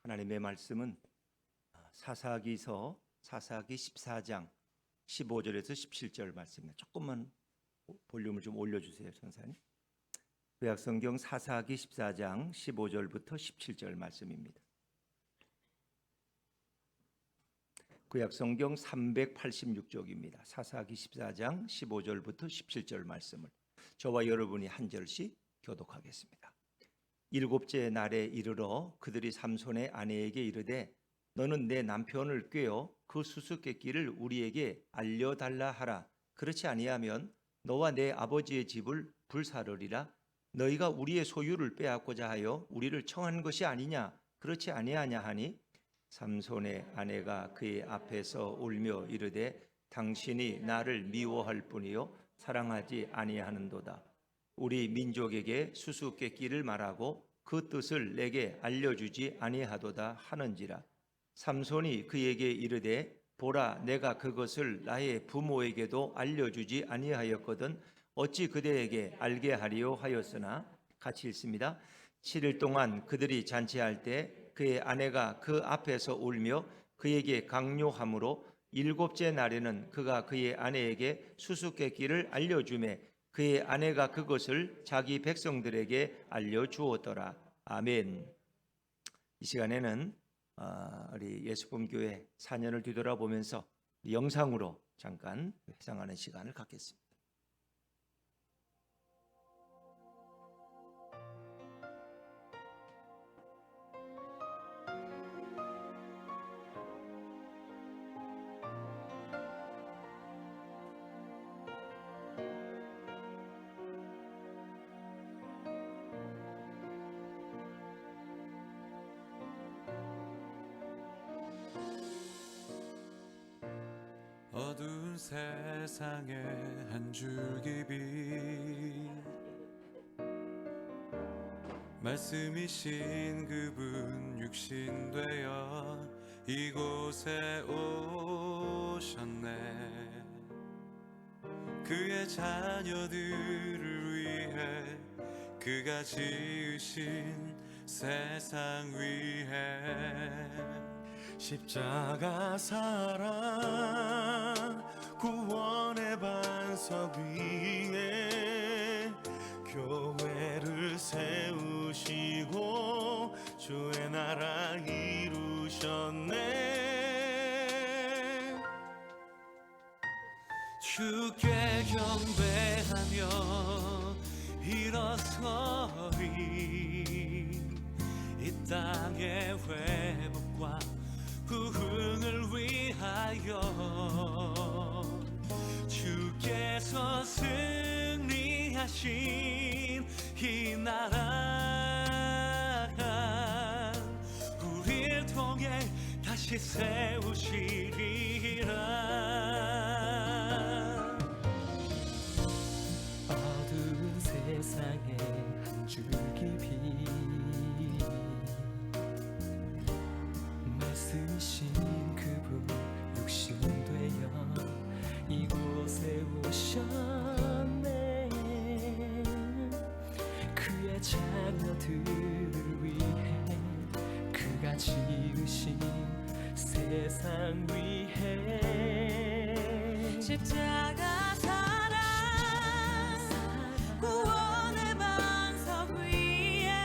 하나님의 말씀은 사사기서 사사기 14장 15절에서 17절 말씀입니다. 조금만 볼륨을 좀 올려주세요, 천사님. 구약성경 사사기 14장 15절부터 17절 말씀입니다. 구약성경 386쪽입니다. 사사기 14장 15절부터 17절 말씀을 저와 여러분이 한 절씩 교독하겠습니다. 일곱째 날에 이르러 그들이 삼손의 아내에게 이르되 너는 내 남편을 꾀어 그 수수께끼를 우리에게 알려달라 하라. 그렇지 아니하면 너와 내 아버지의 집을 불사르리라. 너희가 우리의 소유를 빼앗고자 하여 우리를 청한 것이 아니냐. 그렇지 아니하냐 하니 삼손의 아내가 그의 앞에서 울며 이르되 당신이 나를 미워할 뿐이요 사랑하지 아니하는도다. 우리 민족에게 수수께끼를 말하고 그 뜻을 내게 알려주지 아니하도다 하는지라. 삼손이 그에게 이르되 보라 내가 그것을 나의 부모에게도 알려주지 아니하였거든 어찌 그대에게 알게 하리요 하였으나 같이 읽습니다. 7일 동안 그들이 잔치할 때 그의 아내가 그 앞에서 울며 그에게 강요함으로 일곱째 날에는 그가 그의 아내에게 수수께끼를 알려주매 그의 아내가 그것을 자기 백성들에게 알려주었더라. 아멘. 이 시간에는 우리 예수품교회 4년을 뒤돌아보면서 영상으로 잠깐 회상하는 시간을 갖겠습니다. 어두운 세상에 한 줄기 빛 말씀이신 그분 육신되어 이곳에 오셨네. 그의 자녀들을 위해 그가 지으신 세상 위에 십자가 사랑 구원의 반석 위에 교회를 세우시고 주의 나라 이루셨네. 주께 경배하며 일어서리. 이 땅의 회복과 부흥을 위하여 주께서 승리하신 이 나라 우리를 통해 다시 세우시리라. 어두운 세상에 한 줄기 빛 말씀이신 그분 육신되어 이곳에 오셨네. 그의 자녀들을 위해 그가 지으신 세상 위에 십자가 사랑 구원의 반석 위에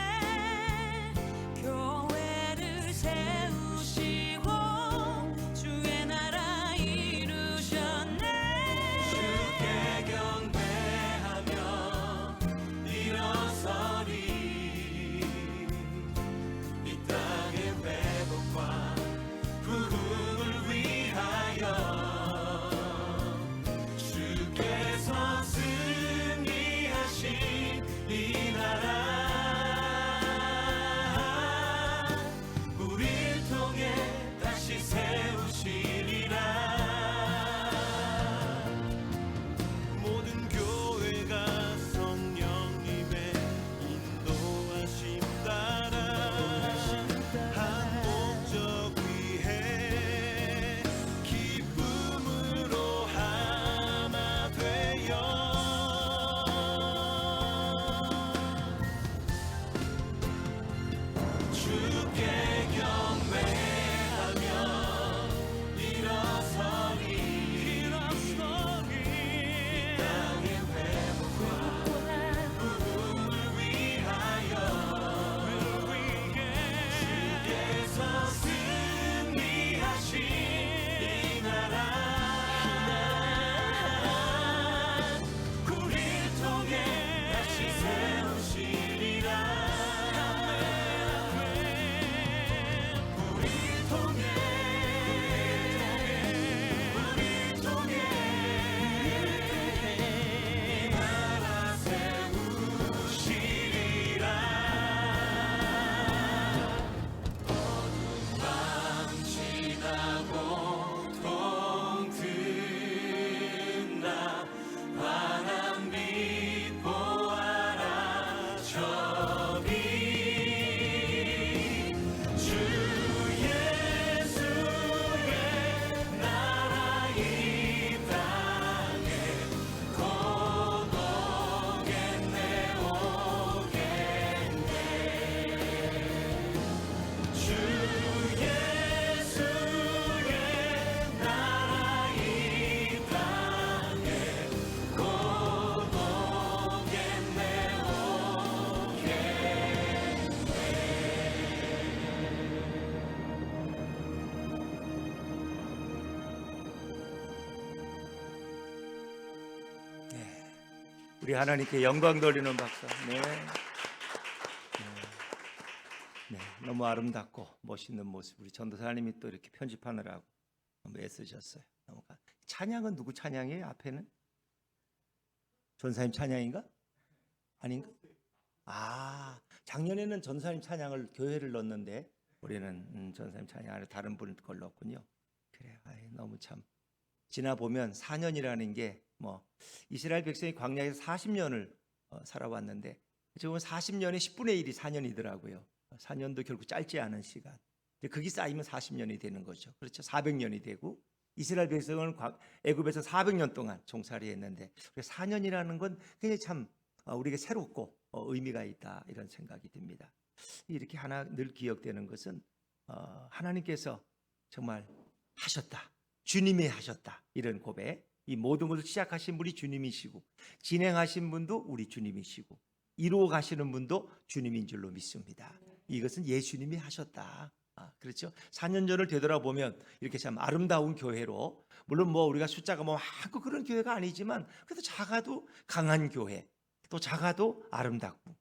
교회를 세우시고 주의 나라 이루셨네. 주께 경배하며 일어서리. 이 땅의 회복과 부흥을 위하여 우리 하나님께 영광 돌리는 박수. 네. 네, 너무 아름답고 멋있는 모습. 우리 전도사님이 또 이렇게 편집하느라고 너무 애쓰셨어요. 너무 찬양은 누구 찬양이에요? 앞에는 전사님 찬양인가? 아닌가? 아, 작년에는 전사님 찬양을 교회를 넣었는데 우리는 전사님 찬양을 다른 분 걸 넣었군요. 그래요. 아이, 너무 참 지나 보면 4년이라는 게 뭐 이스라엘 백성이 광야에서 40년을 살아왔는데 지금 40년에 10분의 1이 4년이더라고요. 4년도 결국 짧지 않은 시간. 그게 쌓이면 40년이 되는 거죠. 그렇죠. 400년이 되고 이스라엘 백성은 애굽에서 400년 동안 종살이 했는데 4년이라는 건 굉장히 참 우리에게 새롭고 의미가 있다 이런 생각이 듭니다. 이렇게 하나 늘 기억되는 것은 하나님께서 정말 하셨다. 주님이 하셨다. 이런 고백. 이 모든 것을 시작하신 분이 주님이시고 진행하신 분도 우리 주님이시고 이루어 가시는 분도 주님인 줄로 믿습니다. 이것은 예수님이 하셨다. 그렇죠. 4년 전을 되돌아보면 이렇게 참 아름다운 교회로, 물론 뭐 우리가 숫자가 뭐 많고 그런 교회가 아니지만 그래도 작아도 강한 교회, 또 작아도 아름답고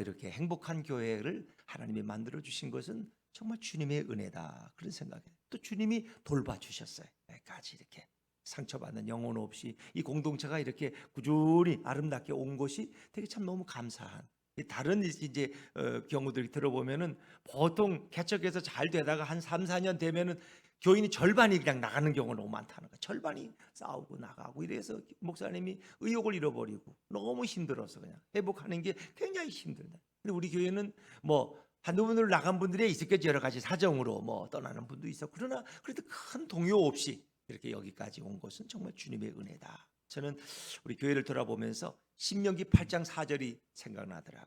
이렇게 행복한 교회를 하나님이 만들어 주신 것은 정말 주님의 은혜다 그런 생각이에요. 또 주님이 돌봐주셨어요. 여기까지 이렇게 상처받는 영혼 없이 이 공동체가 이렇게 꾸준히 아름답게 온 것이 되게 참 너무 감사한. 다른 이제 경우들 들어보면은 보통 개척해서 잘 되다가 한 3, 4년 되면은 교인이 절반이 그냥 나가는 경우가 너무 많다는 거예요. 절반이 싸우고 나가고 이래서 목사님이 의욕을 잃어버리고 너무 힘들어서 그냥 회복하는 게 굉장히 힘들다. 근데 우리 교회는 뭐 한두 분으로 나간 분들이 있었겠죠. 여러 가지 사정으로 뭐 떠나는 분도 있었고 그러나 그래도 큰 동요 없이 이렇게 여기까지 온 것은 정말 주님의 은혜다. 저는 우리 교회를 돌아보면서 신명기 8장 4절이 생각나더라고요.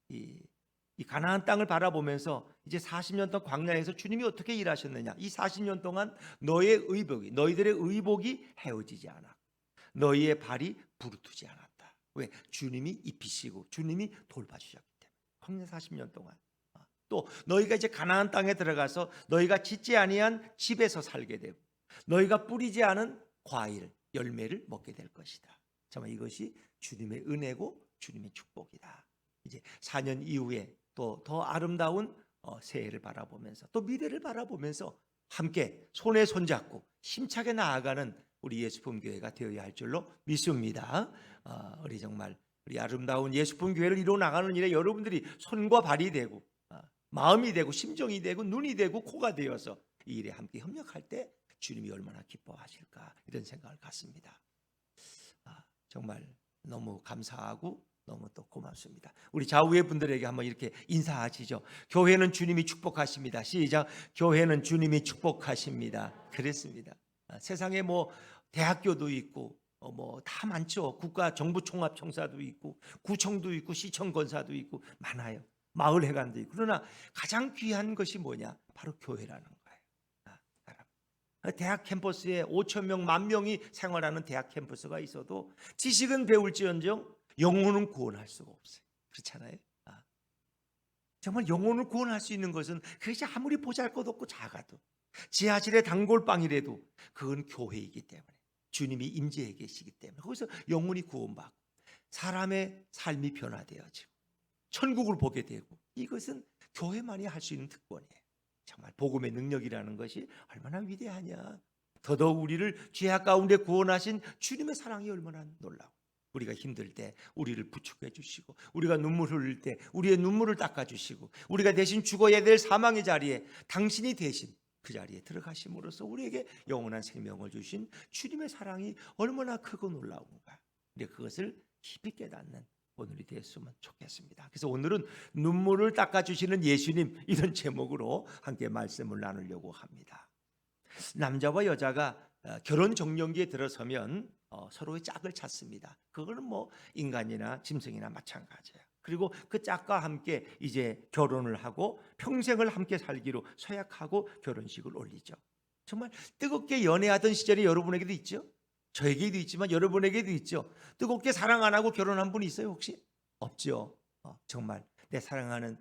이 가나안 땅을 바라보면서 이제 40년 동안 광야에서 주님이 어떻게 일하셨느냐. 이 40년 동안 너희들의 의복이 헤어지지 않았고 너희의 발이 부르트지 않았다. 왜? 주님이 입히시고 주님이 돌봐주셨기 때문에. 광야 40년 동안. 또 너희가 이제 가나안 땅에 들어가서 너희가 짓지 아니한 집에서 살게 되고 너희가 뿌리지 않은 과일, 열매를 먹게 될 것이다. 정말 이것이 주님의 은혜고 주님의 축복이다. 이제 4년 이후에 또 더 아름다운 새해를 바라보면서 또 미래를 바라보면서 함께 손에 손잡고 힘차게 나아가는 우리 예수품 교회가 되어야 할 줄로 믿습니다. 우리 정말 우리 아름다운 예수품 교회를 이루어 나가는 일에 여러분들이 손과 발이 되고 마음이 되고 심정이 되고 눈이 되고 코가 되어서 이 일에 함께 협력할 때 주님이 얼마나 기뻐하실까 이런 생각을 갖습니다. 정말 너무 감사하고 너무 또 고맙습니다. 우리 좌우의 분들에게 한번 이렇게 인사하시죠. 교회는 주님이 축복하십니다. 시작. 교회는 주님이 축복하십니다. 그랬습니다. 세상에 뭐 대학교도 있고 뭐 다 많죠. 국가 정부 총합 청사도 있고 구청도 있고 시청 권사도 있고 많아요. 마을 회관도 있고. 그러나 가장 귀한 것이 뭐냐? 바로 교회라는 거예요. 대학 캠퍼스에 5천 명, 10,000명이 생활하는 대학 캠퍼스가 있어도 지식은 배울지언정 영혼은 구원할 수가 없어요. 그렇잖아요. 정말 영혼을 구원할 수 있는 것은 그것이 아무리 보잘것없고 작아도 지하실의 단골방이라도 그건 교회이기 때문에 주님이 임재해 계시기 때문에 거기서 영혼이 구원받고 사람의 삶이 변화되어지고 천국을 보게 되고 이것은 교회만이 할 수 있는 특권이에요. 정말 복음의 능력이라는 것이 얼마나 위대하냐. 더더욱 우리를 죄악 가운데 구원하신 주님의 사랑이 얼마나 놀라워. 우리가 힘들 때 우리를 부축해 주시고 우리가 눈물 흘릴 때 우리의 눈물을 닦아 주시고 우리가 대신 죽어야 될 사망의 자리에 당신이 대신 그 자리에 들어가심으로써 우리에게 영원한 생명을 주신 주님의 사랑이 얼마나 크고 놀라운가. 우리 그것을 깊이 깨닫는 오늘이 됐으면 좋겠습니다. 그래서 오늘은 눈물을 닦아주시는 예수님 이런 제목으로 함께 말씀을 나누려고 합니다. 남자와 여자가 결혼 정년기에 들어서면 서로의 짝을 찾습니다. 그거는 뭐 인간이나 짐승이나 마찬가지예요. 그리고 그 짝과 함께 이제 결혼을 하고 평생을 함께 살기로 서약하고 결혼식을 올리죠. 정말 뜨겁게 연애하던 시절이 여러분에게도 있죠? 저에게도 있지만 여러분에게도 있죠. 뜨겁게 사랑 안 하고 결혼한 분이 있어요 혹시? 없죠. 정말 내 사랑하는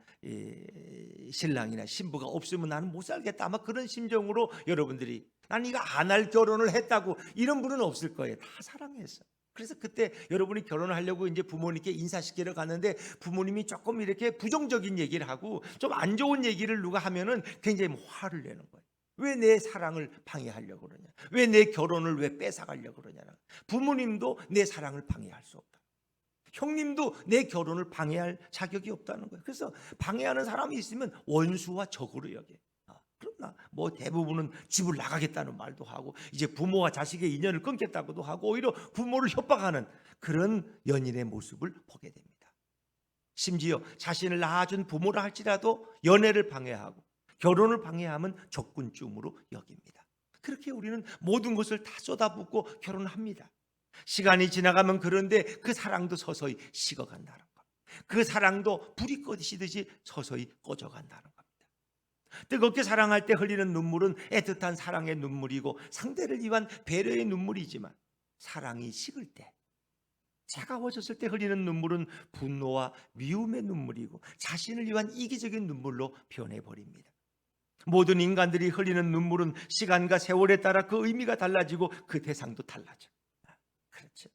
신랑이나 신부가 없으면 나는 못 살겠다. 아마 그런 심정으로 여러분들이 나는 이거 안 할 결혼을 했다고 이런 분은 없을 거예요. 다 사랑해서. 그래서 그때 여러분이 결혼을 하려고 이제 부모님께 인사시키러 갔는데 부모님이 조금 이렇게 부정적인 얘기를 하고 좀 안 좋은 얘기를 누가 하면은 굉장히 화를 내는 거예요. 왜 내 사랑을 방해하려고 그러냐? 왜 내 결혼을 왜 뺏어가려고 그러냐? 부모님도 내 사랑을 방해할 수 없다. 형님도 내 결혼을 방해할 자격이 없다는 거예요. 그래서 방해하는 사람이 있으면 원수와 적으로 여겨요. 그러나 뭐 대부분은 집을 나가겠다는 말도 하고 이제 부모와 자식의 인연을 끊겠다고도 하고 오히려 부모를 협박하는 그런 연인의 모습을 보게 됩니다. 심지어 자신을 낳아준 부모라 할지라도 연애를 방해하고 결혼을 방해하면 적군쯤으로 여깁니다. 그렇게 우리는 모든 것을 다 쏟아붓고 결혼합니다. 시간이 지나가면 그런데 그 사랑도 서서히 식어간다는 것. 그 사랑도 불이 꺼지듯이 서서히 꺼져간다는 겁니다. 뜨겁게 사랑할 때 흘리는 눈물은 애틋한 사랑의 눈물이고 상대를 위한 배려의 눈물이지만 사랑이 식을 때, 차가워졌을 때 흘리는 눈물은 분노와 미움의 눈물이고 자신을 위한 이기적인 눈물로 변해버립니다. 모든 인간들이 흘리는 눈물은 시간과 세월에 따라 그 의미가 달라지고 그 대상도 달라져. 그렇죠.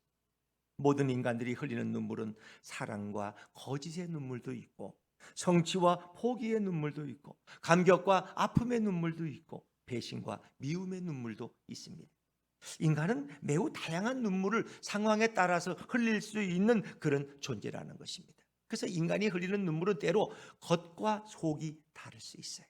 모든 인간들이 흘리는 눈물은 사랑과 거짓의 눈물도 있고 성취와 포기의 눈물도 있고 감격과 아픔의 눈물도 있고 배신과 미움의 눈물도 있습니다. 인간은 매우 다양한 눈물을 상황에 따라서 흘릴 수 있는 그런 존재라는 것입니다. 그래서 인간이 흘리는 눈물은 때로 겉과 속이 다를 수 있어요.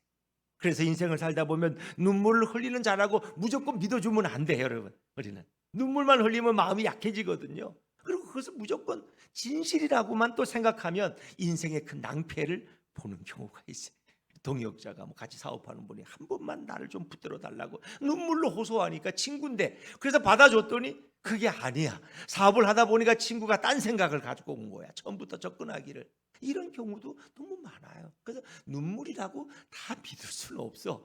그래서 인생을 살다 보면 눈물을 흘리는 자라고 무조건 믿어주면 안 돼요, 여러분. 우리는 눈물만 흘리면 마음이 약해지거든요. 그리고 그것을 무조건 진실이라고만 또 생각하면 인생의 큰 낭패를 보는 경우가 있어요. 동역자가 뭐 같이 사업하는 분이 한 번만 나를 좀 붙들어 달라고 눈물로 호소하니까 친구인데 그래서 받아줬더니 그게 아니야. 사업을 하다 보니까 친구가 딴 생각을 가지고 온 거야. 처음부터 접근하기를. 이런 경우도 너무 많아요. 그래서 눈물이라고 다 믿을 수는 없어.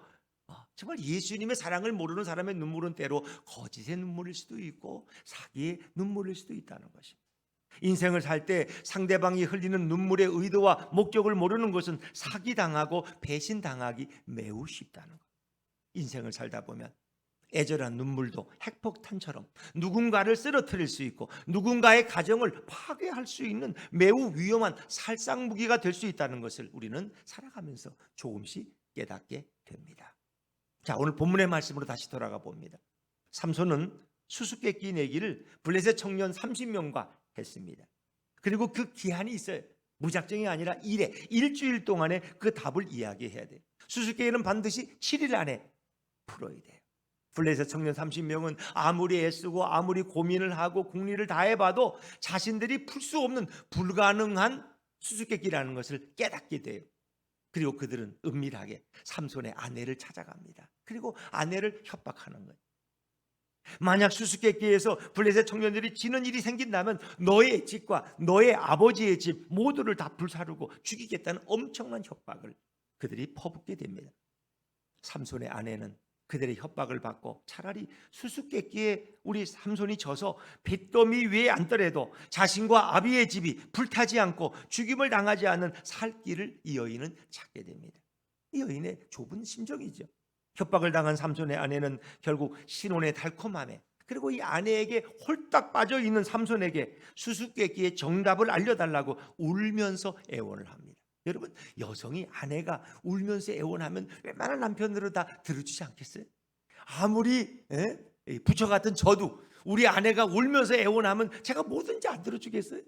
정말 예수님의 사랑을 모르는 사람의 눈물은 때로 거짓의 눈물일 수도 있고 사기의 눈물일 수도 있다는 것입니다. 인생을 살 때 상대방이 흘리는 눈물의 의도와 목적을 모르는 것은 사기당하고 배신당하기 매우 쉽다는 것. 인생을 살다 보면 애절한 눈물도 핵폭탄처럼 누군가를 쓰러뜨릴 수 있고 누군가의 가정을 파괴할 수 있는 매우 위험한 살상무기가 될 수 있다는 것을 우리는 살아가면서 조금씩 깨닫게 됩니다. 자, 오늘 본문의 말씀으로 다시 돌아가 봅니다. 삼손은 수수께끼 내기를 블레셋 청년 30명과 했습니다. 그리고 그 기한이 있어요. 무작정이 아니라 일주일 동안에 그 답을 이야기해야 돼요. 수수께끼는 반드시 7일 안에 풀어야 돼요. 블레셋 청년 30명은 아무리 애쓰고 아무리 고민을 하고 궁리를 다해봐도 자신들이 풀 수 없는 불가능한 수수께끼라는 것을 깨닫게 돼요. 그리고 그들은 은밀하게 삼손의 아내를 찾아갑니다. 그리고 아내를 협박하는 거예요. 만약 수수께끼에서 블레셋 청년들이 지는 일이 생긴다면 너의 집과 너의 아버지의 집 모두를 다 불사르고 죽이겠다는 엄청난 협박을 그들이 퍼붓게 됩니다. 삼손의 아내는 그들의 협박을 받고 차라리 수수께끼에 우리 삼손이 져서 빚더미 위에 앉더라도 자신과 아비의 집이 불타지 않고 죽임을 당하지 않는 살 길을 이 여인은 찾게 됩니다. 이 여인의 좁은 심정이죠. 협박을 당한 삼손의 아내는 결국 신혼의 달콤함에 그리고 이 아내에게 홀딱 빠져 있는 삼손에게 수수께끼의 정답을 알려달라고 울면서 애원을 합니다. 여러분, 여성이 아내가 울면서 애원하면 웬만한 남편들은 다 들어주지 않겠어요? 아무리 부처 같은 저도 우리 아내가 울면서 애원하면 제가 뭐든지 안 들어주겠어요?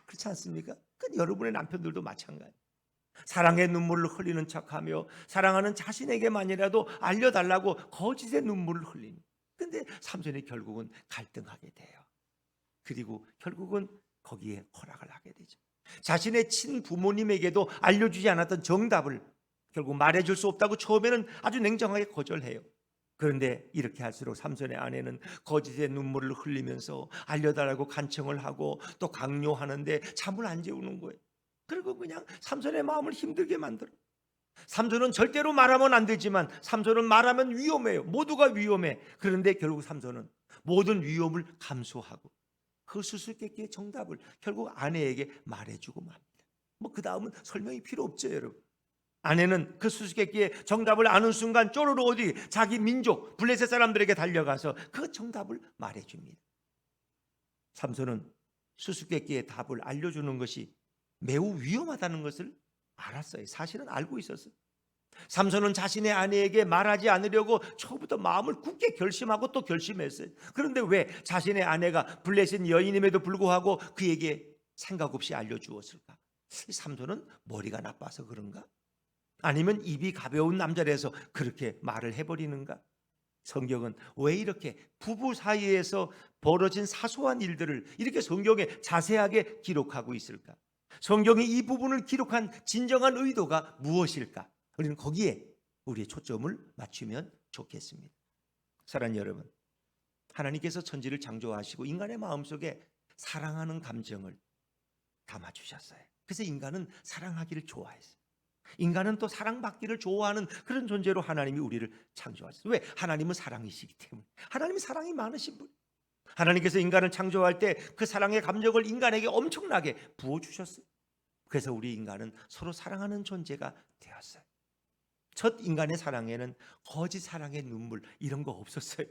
그렇지 않습니까? 여러분의 남편들도 마찬가지. 사랑의 눈물을 흘리는 척하며 사랑하는 자신에게만이라도 알려달라고 거짓의 눈물을 흘리니. 근데 삼손이 결국은 갈등하게 돼요. 그리고 결국은 거기에 허락을 하게 되죠. 자신의 친부모님에게도 알려주지 않았던 정답을 결국 말해줄 수 없다고 처음에는 아주 냉정하게 거절해요. 그런데 이렇게 할수록 삼손의 아내는 거짓의 눈물을 흘리면서 알려달라고 간청을 하고 또 강요하는데 잠을 안 재우는 거예요. 그리고 그냥 삼손의 마음을 힘들게 만들어. 삼손은 절대로 말하면 안 되지만 삼손은 말하면 위험해요. 모두가 위험해. 그런데 결국 삼손은 모든 위험을 감수하고 그 수수께끼의 정답을 결국 아내에게 말해주고 맙니다. 뭐 그 다음은 설명이 필요 없죠, 여러분. 아내는 그 수수께끼의 정답을 아는 순간 쪼르르 어디 자기 민족 블레셋 사람들에게 달려가서 그 정답을 말해줍니다. 삼손은 수수께끼의 답을 알려주는 것이 매우 위험하다는 것을 알았어요. 사실은 알고 있었어요. 삼손은 자신의 아내에게 말하지 않으려고 처음부터 마음을 굳게 결심하고 또 결심했어요. 그런데 왜 자신의 아내가 블레셋 여인임에도 불구하고 그에게 생각 없이 알려주었을까? 삼손은 머리가 나빠서 그런가? 아니면 입이 가벼운 남자라서 그렇게 말을 해버리는가? 성경은 왜 이렇게 부부 사이에서 벌어진 사소한 일들을 이렇게 성경에 자세하게 기록하고 있을까? 성경이 이 부분을 기록한 진정한 의도가 무엇일까? 우리는 거기에 우리의 초점을 맞추면 좋겠습니다. 사랑하는 여러분, 하나님께서 천지를 창조하시고 인간의 마음속에 사랑하는 감정을 담아주셨어요. 그래서 인간은 사랑하기를 좋아했어요. 인간은 또 사랑받기를 좋아하는 그런 존재로 하나님이 우리를 창조하셨어요. 왜? 하나님은 사랑이시기 때문에. 하나님이 사랑이 많으신 분. 하나님께서 인간을 창조할 때 그 사랑의 감정을 인간에게 엄청나게 부어주셨어요. 그래서 우리 인간은 서로 사랑하는 존재가 되었어요. 첫 인간의 사랑에는 거짓 사랑의 눈물 이런 거 없었어요.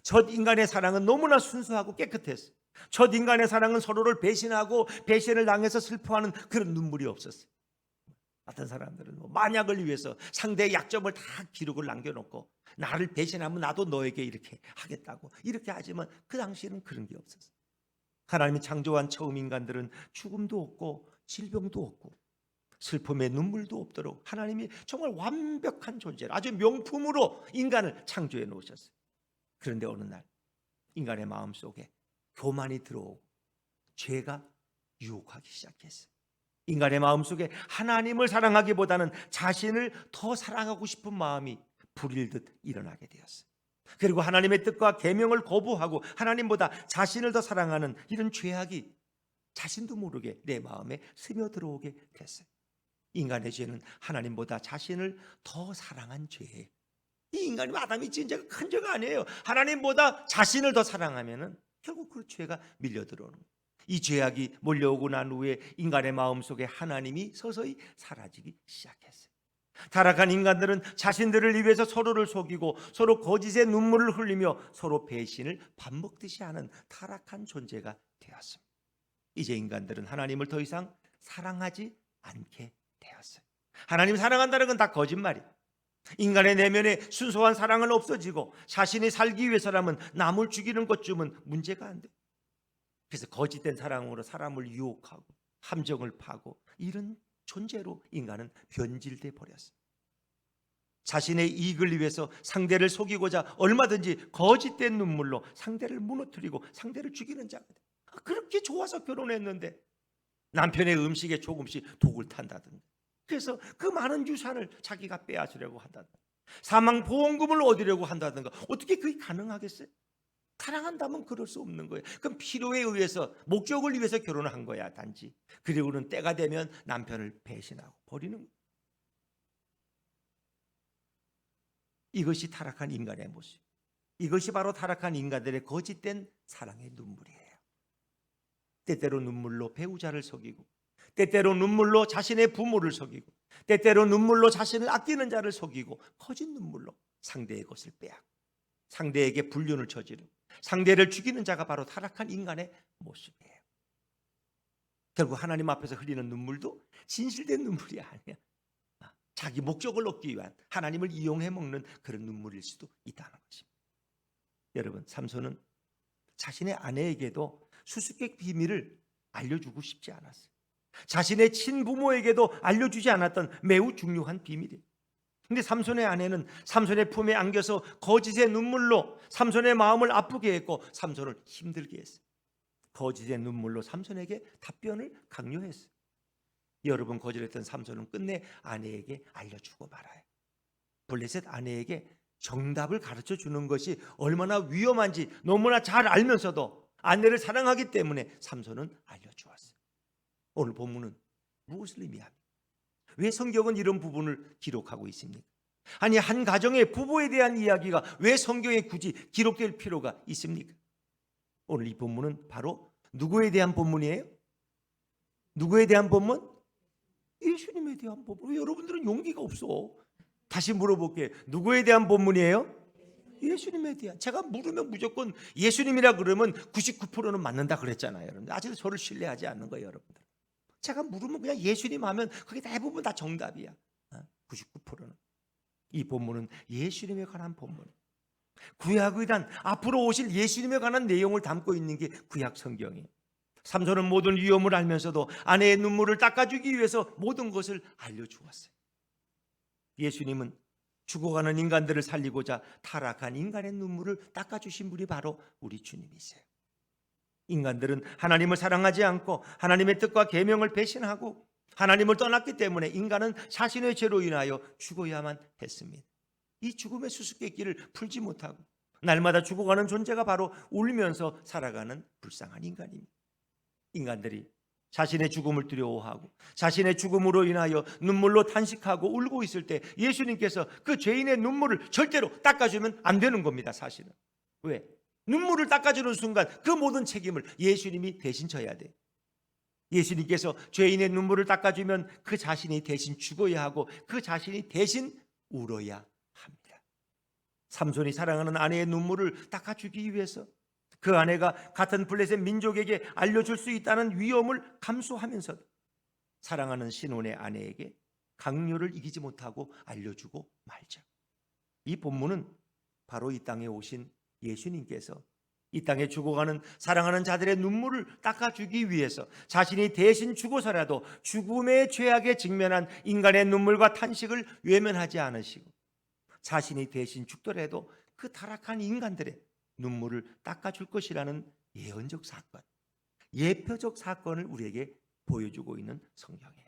첫 인간의 사랑은 너무나 순수하고 깨끗했어요. 첫 인간의 사랑은 서로를 배신하고 배신을 당해서 슬퍼하는 그런 눈물이 없었어요. 어떤 사람들은 만약을 위해서 상대의 약점을 다 기록을 남겨놓고 나를 배신하면 나도 너에게 이렇게 하겠다고 이렇게 하지만 그 당시에는 그런 게 없었어요. 하나님이 창조한 처음 인간들은 죽음도 없고 질병도 없고 슬픔의 눈물도 없도록 하나님이 정말 완벽한 존재로 아주 명품으로 인간을 창조해 놓으셨어요. 그런데 어느 날 인간의 마음속에 교만이 들어오고 죄가 유혹하기 시작했어요. 인간의 마음속에 하나님을 사랑하기보다는 자신을 더 사랑하고 싶은 마음이 불일듯 일어나게 되었어요. 그리고 하나님의 뜻과 계명을 거부하고 하나님보다 자신을 더 사랑하는 이런 죄악이 자신도 모르게 내 마음에 스며들어오게 됐어요. 인간의 죄는 하나님보다 자신을 더 사랑한 죄예요. 이 인간이 아담이 지은 죄가 큰 죄가 아니에요. 하나님보다 자신을 더 사랑하면은 결국 그 죄가 밀려들어오는 거예요. 이 죄악이 몰려오고 난 후에 인간의 마음속에 하나님이 서서히 사라지기 시작했어요. 타락한 인간들은 자신들을 위해서 서로를 속이고 서로 거짓의 눈물을 흘리며 서로 배신을 밥 먹듯이 하는 타락한 존재가 되었습니다. 이제 인간들은 하나님을 더 이상 사랑하지 않게 되었어요. 하나님 사랑한다는 건 다 거짓말이에요. 인간의 내면에 순수한 사랑은 없어지고 자신이 살기 위해서라면 남을 죽이는 것쯤은 문제가 안 돼요. 그래서 거짓된 사랑으로 사람을 유혹하고 함정을 파고 이런 존재로 인간은 변질돼 버렸어요. 자신의 이익을 위해서 상대를 속이고자 얼마든지 거짓된 눈물로 상대를 무너뜨리고 상대를 죽이는 자가 돼요. 그렇게 좋아서 결혼했는데 남편의 음식에 조금씩 독을 탄다든가, 그래서 그 많은 유산을 자기가 빼앗으려고 한다든가, 사망보험금을 얻으려고 한다든가, 어떻게 그게 가능하겠어요? 사랑한다면 그럴 수 없는 거예요. 그럼 필요에 의해서, 목적을 위해서 결혼을 한 거야 단지. 그리고는 때가 되면 남편을 배신하고 버리는 거예요. 이것이 타락한 인간의 모습, 이것이 바로 타락한 인간들의 거짓된 사랑의 눈물이에요. 때때로 눈물로 배우자를 속이고, 때때로 눈물로 자신의 부모를 속이고, 때때로 눈물로 자신을 아끼는 자를 속이고, 거짓 눈물로 상대의 것을 빼앗고 상대에게 불륜을 저지르고 상대를 죽이는 자가 바로 타락한 인간의 모습이에요. 결국 하나님 앞에서 흘리는 눈물도 진실된 눈물이 아니야. 자기 목적을 얻기 위한, 하나님을 이용해 먹는 그런 눈물일 수도 있다는 것입니다. 여러분, 삼손은 자신의 아내에게도 수수께끼 비밀을 알려주고 싶지 않았어요. 자신의 친부모에게도 알려주지 않았던 매우 중요한 비밀이에요. 근데 삼손의 아내는 삼손의 품에 안겨서 거짓의 눈물로 삼손의 마음을 아프게 했고 삼손을 힘들게 했어요. 거짓의 눈물로 삼손에게 답변을 강요했어요. 여러분, 거절했던 삼손은 끝내 아내에게 알려주고 말아요. 블레셋 아내에게 정답을 가르쳐 주는 것이 얼마나 위험한지 너무나 잘 알면서도 아내를 사랑하기 때문에 삼손은 알려주었어요. 오늘 본문은 무엇을 의미합니까? 왜 성경은 이런 부분을 기록하고 있습니까? 아니, 한 가정의 부부에 대한 이야기가 왜 성경에 굳이 기록될 필요가 있습니까? 오늘 이 본문은 바로 누구에 대한 본문이에요? 누구에 대한 본문? 예수님에 대한 본문. 왜 여러분들은 용기가 없어? 다시 물어볼게요. 누구에 대한 본문이에요? 예수님에 대한, 제가 물으면 무조건 예수님이라 그러면 99%는 맞는다 그랬잖아요. 여러분, 아직도 저를 신뢰하지 않는 거예요. 여러분들, 제가 물으면 그냥 예수님 하면 그게 대부분 다 정답이야. 99%는. 이 본문은 예수님에 관한 본문, 구약의단 앞으로 오실 예수님에 관한 내용을 담고 있는 게 구약 성경이에요. 삼손은 모든 위험을 알면서도 아내의 눈물을 닦아주기 위해서 모든 것을 알려주었어요. 예수님은 죽어가는 인간들을 살리고자 타락한 인간의 눈물을 닦아주신 분이 바로 우리 주님이세요. 인간들은 하나님을 사랑하지 않고 하나님의 뜻과 계명을 배신하고 하나님을 떠났기 때문에 인간은 자신의 죄로 인하여 죽어야만 했습니다. 이 죽음의 수수께끼를 풀지 못하고 날마다 죽어가는 존재가 바로 울면서 살아가는 불쌍한 인간입니다. 인간들이 자신의 죽음을 두려워하고 자신의 죽음으로 인하여 눈물로 탄식하고 울고 있을 때 예수님께서 그 죄인의 눈물을 절대로 닦아주면 안 되는 겁니다. 사실은. 왜? 눈물을 닦아주는 순간 그 모든 책임을 예수님이 대신 져야 돼. 예수님께서 죄인의 눈물을 닦아주면 그 자신이 대신 죽어야 하고 그 자신이 대신 울어야 합니다. 삼손이 사랑하는 아내의 눈물을 닦아주기 위해서 그 아내가 같은 블레셋 민족에게 알려줄 수 있다는 위험을 감수하면서도 사랑하는 신혼의 아내에게 강요를 이기지 못하고 알려주고 말죠. 이 본문은 바로 이 땅에 오신 예수님께서 이 땅에 죽어가는 사랑하는 자들의 눈물을 닦아주기 위해서 자신이 대신 죽어서라도 죽음의 죄악에 직면한 인간의 눈물과 탄식을 외면하지 않으시고 자신이 대신 죽더라도 그 타락한 인간들의 눈물을 닦아줄 것이라는 예언적 사건, 예표적 사건을 우리에게 보여주고 있는 성경이에요.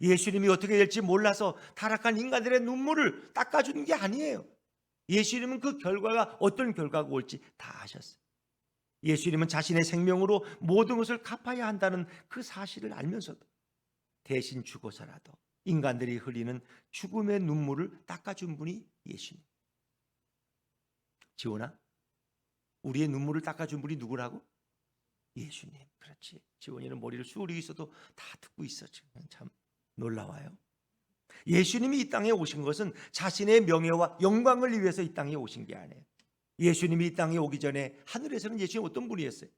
예수님이 어떻게 될지 몰라서 타락한 인간들의 눈물을 닦아주는 게 아니에요. 예수님은 그 결과가 어떤 결과가 올지 다 아셨어요. 예수님은 자신의 생명으로 모든 것을 갚아야 한다는 그 사실을 알면서도 대신 죽어서라도 인간들이 흘리는 죽음의 눈물을 닦아준 분이 예수님. 지원아, 우리의 눈물을 닦아준 분이 누구라고? 예수님. 그렇지. 지원이는 머리를 숙이고 있어도 다 듣고 있어. 지금 참 놀라워요. 예수님이 이 땅에 오신 것은 자신의 명예와 영광을 위해서 이 땅에 오신 게 아니에요. 예수님이 이 땅에 오기 전에 하늘에서는 예수님 어떤 분이었어요?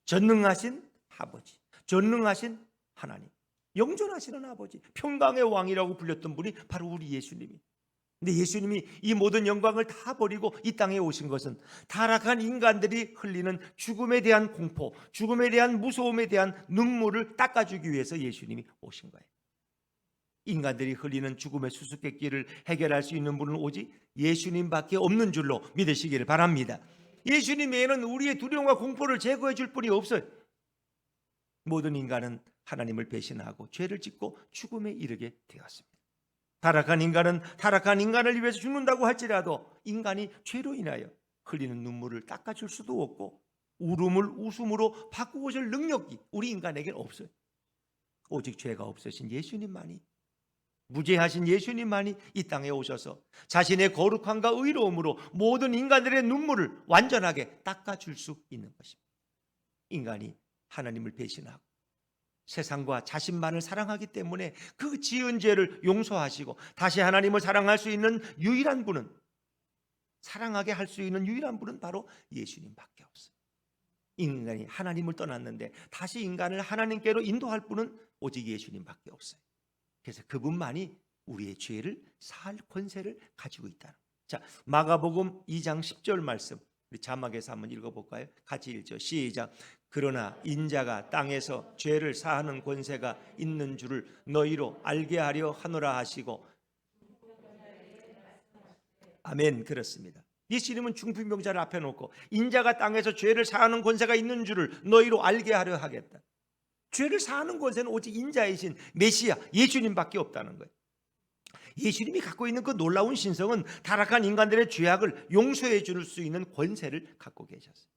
전능하신 아버지, 전능하신 하나님, 영존하시는 아버지, 평강의 왕이라고 불렸던 분이 바로 우리 예수님이. 근데 예수님이 이 모든 영광을 다 버리고 이 땅에 오신 것은 타락한 인간들이 흘리는 죽음에 대한 공포, 죽음에 대한 무서움에 대한 눈물을 닦아주기 위해서 예수님이 오신 거예요. 인간들이 흘리는 죽음의 수수께끼를 해결할 수 있는 분은 오직 예수님밖에 없는 줄로 믿으시기를 바랍니다. 예수님 외에는 우리의 두려움과 공포를 제거해 줄 분이 없어요. 모든 인간은 하나님을 배신하고 죄를 짓고 죽음에 이르게 되었습니다. 타락한 인간은 타락한 인간을 위해서 죽는다고 할지라도 인간이 죄로 인하여 흘리는 눈물을 닦아줄 수도 없고 울음을 웃음으로 바꾸고 줄 능력이 우리 인간에게는 없어요. 오직 죄가 없으신 예수님만이, 무죄하신 예수님만이 이 땅에 오셔서 자신의 거룩함과 의로움으로 모든 인간들의 눈물을 완전하게 닦아줄 수 있는 것입니다. 인간이 하나님을 배신하고 세상과 자신만을 사랑하기 때문에 그 지은 죄를 용서하시고 다시 하나님을 사랑할 수 있는 유일한 분은, 사랑하게 할 수 있는 유일한 분은 바로 예수님밖에 없어요. 인간이 하나님을 떠났는데 다시 인간을 하나님께로 인도할 분은 오직 예수님밖에 없어요. 그래서 그분만이 우리의 죄를 사할 권세를 가지고 있다는. 자, 마가복음 2장 10절 말씀 우리 자막에서 한번 읽어볼까요? 같이 읽죠. 시작. 그러나 인자가 땅에서 죄를 사하는 권세가 있는 줄을 너희로 알게 하려 하노라 하시고. 아멘. 그렇습니다. 예수님은 중풍병자를 앞에 놓고 인자가 땅에서 죄를 사하는 권세가 있는 줄을 너희로 알게 하려 하겠다. 죄를 사하는 권세는 오직 인자이신 메시아 예수님밖에 없다는 거예요. 예수님이 갖고 있는 그 놀라운 신성은 타락한 인간들의 죄악을 용서해 줄 수 있는 권세를 갖고 계셨어요.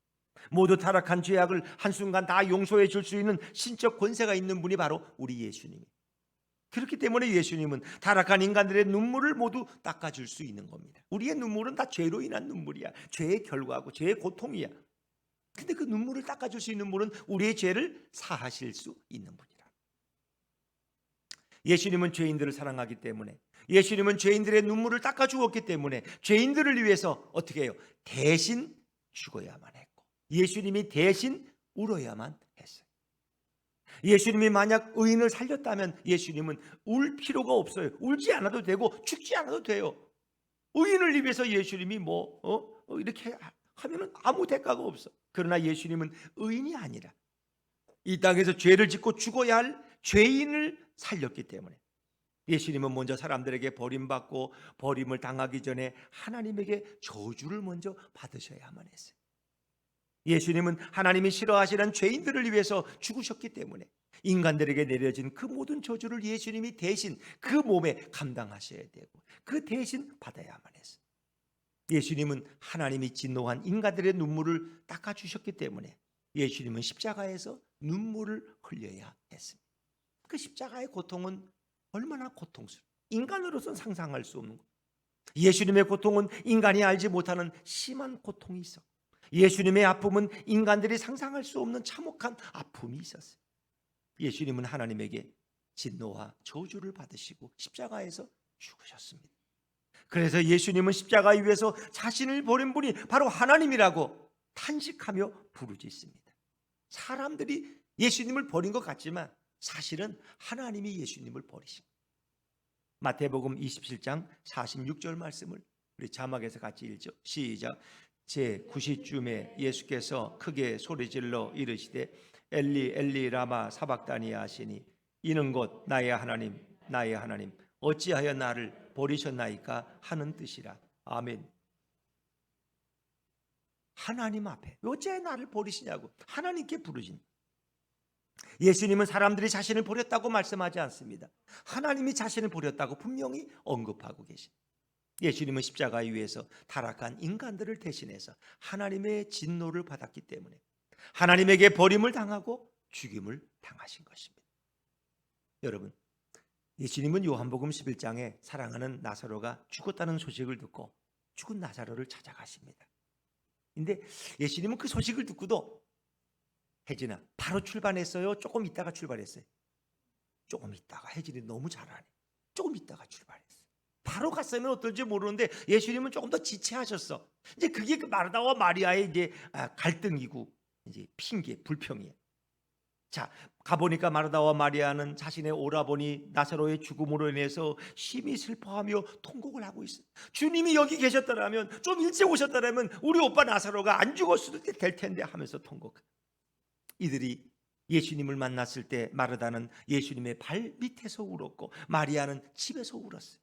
모두 타락한 죄악을 한순간 다 용서해 줄 수 있는 신적 권세가 있는 분이 바로 우리 예수님이에요. 그렇기 때문에 예수님은 타락한 인간들의 눈물을 모두 닦아줄 수 있는 겁니다. 우리의 눈물은 다 죄로 인한 눈물이야. 죄의 결과고 죄의 고통이야. 근데 그 눈물을 닦아줄 수 있는 분은 우리의 죄를 사하실 수 있는 분이라. 예수님은 죄인들을 사랑하기 때문에 예수님은 죄인들의 눈물을 닦아 주었기 때문에 죄인들을 위해서 어떻게 해요? 대신 죽어야만 했고 예수님이 대신 울어야만 했어요. 예수님이 만약 의인을 살렸다면 예수님은 울 필요가 없어요. 울지 않아도 되고 죽지 않아도 돼요. 의인을 위해서 예수님이 이렇게 하면은 아무 대가가 없어. 그러나 예수님은 의인이 아니라 이 땅에서 죄를 짓고 죽어야 할 죄인을 살렸기 때문에 예수님은 먼저 사람들에게 버림받고 버림을 당하기 전에 하나님에게 저주를 먼저 받으셔야만 했어요. 예수님은 하나님이 싫어하시는 죄인들을 위해서 죽으셨기 때문에 인간들에게 내려진 그 모든 저주를 예수님이 대신 그 몸에 감당하셔야 되고 그 대신 받아야만 했어요. 예수님은 하나님이 진노한 인간들의 눈물을 닦아주셨기 때문에 예수님은 십자가에서 눈물을 흘려야 했습니다. 그 십자가의 고통은 얼마나 고통스러워, 인간으로서는 상상할 수 없는 것. 예수님의 고통은 인간이 알지 못하는 심한 고통이 있어. 예수님의 아픔은 인간들이 상상할 수 없는 참혹한 아픔이 있었어요. 예수님은 하나님에게 진노와 저주를 받으시고 십자가에서 죽으셨습니다. 그래서 예수님은 십자가 위에서 자신을 버린 분이 바로 하나님이라고 탄식하며 부르짖습니다. 사람들이 예수님을 버린 것 같지만 사실은 하나님이 예수님을 버리신 거예요. 마태복음 27장 46절 말씀을 우리 자막에서 같이 읽죠. 시작. 제9시쯤에 예수께서 크게 소리질러 이르시되 엘리 엘리 라마 사박다니 하시니 이는 곧 나의 하나님 나의 하나님 어찌하여 나를 버리셨나이까 하는 뜻이라. 아멘. 하나님 앞에 어찌하여 나를 버리시냐고 하나님께 부르신. 예수님은 사람들이 자신을 버렸다고 말씀하지 않습니다. 하나님이 자신을 버렸다고 분명히 언급하고 계십니다. 예수님은 십자가 위에서 타락한 인간들을 대신해서 하나님의 진노를 받았기 때문에 하나님에게 버림을 당하고 죽임을 당하신 것입니다. 여러분, 예수님은 요한복음 11장에 사랑하는 나사로가 죽었다는 소식을 듣고 죽은 나사로를 찾아가십니다. 근데 예수님은 그 소식을 듣고도 혜진아 바로 출발했어요? 조금 있다가 출발했어요? 조금 있다가. 혜진이 너무 잘하네. 조금 있다가 출발했어요. 바로 갔으면 어떨지 모르는데 예수님은 조금 더 지체하셨어. 이제 그게 그 마르다와 마리아의 이제 갈등이고 이제 핑계, 불평이에요. 자, 가보니까 마르다와 마리아는 자신의 오라버니 나사로의 죽음으로 인해서 심히 슬퍼하며 통곡을 하고 있어요. 주님이 여기 계셨더라면, 좀 일찍 오셨더라면 우리 오빠 나사로가 안 죽었을 때 될 텐데 하면서 통곡. 이들이 예수님을 만났을 때 마르다는 예수님의 발 밑에서 울었고 마리아는 집에서 울었어요.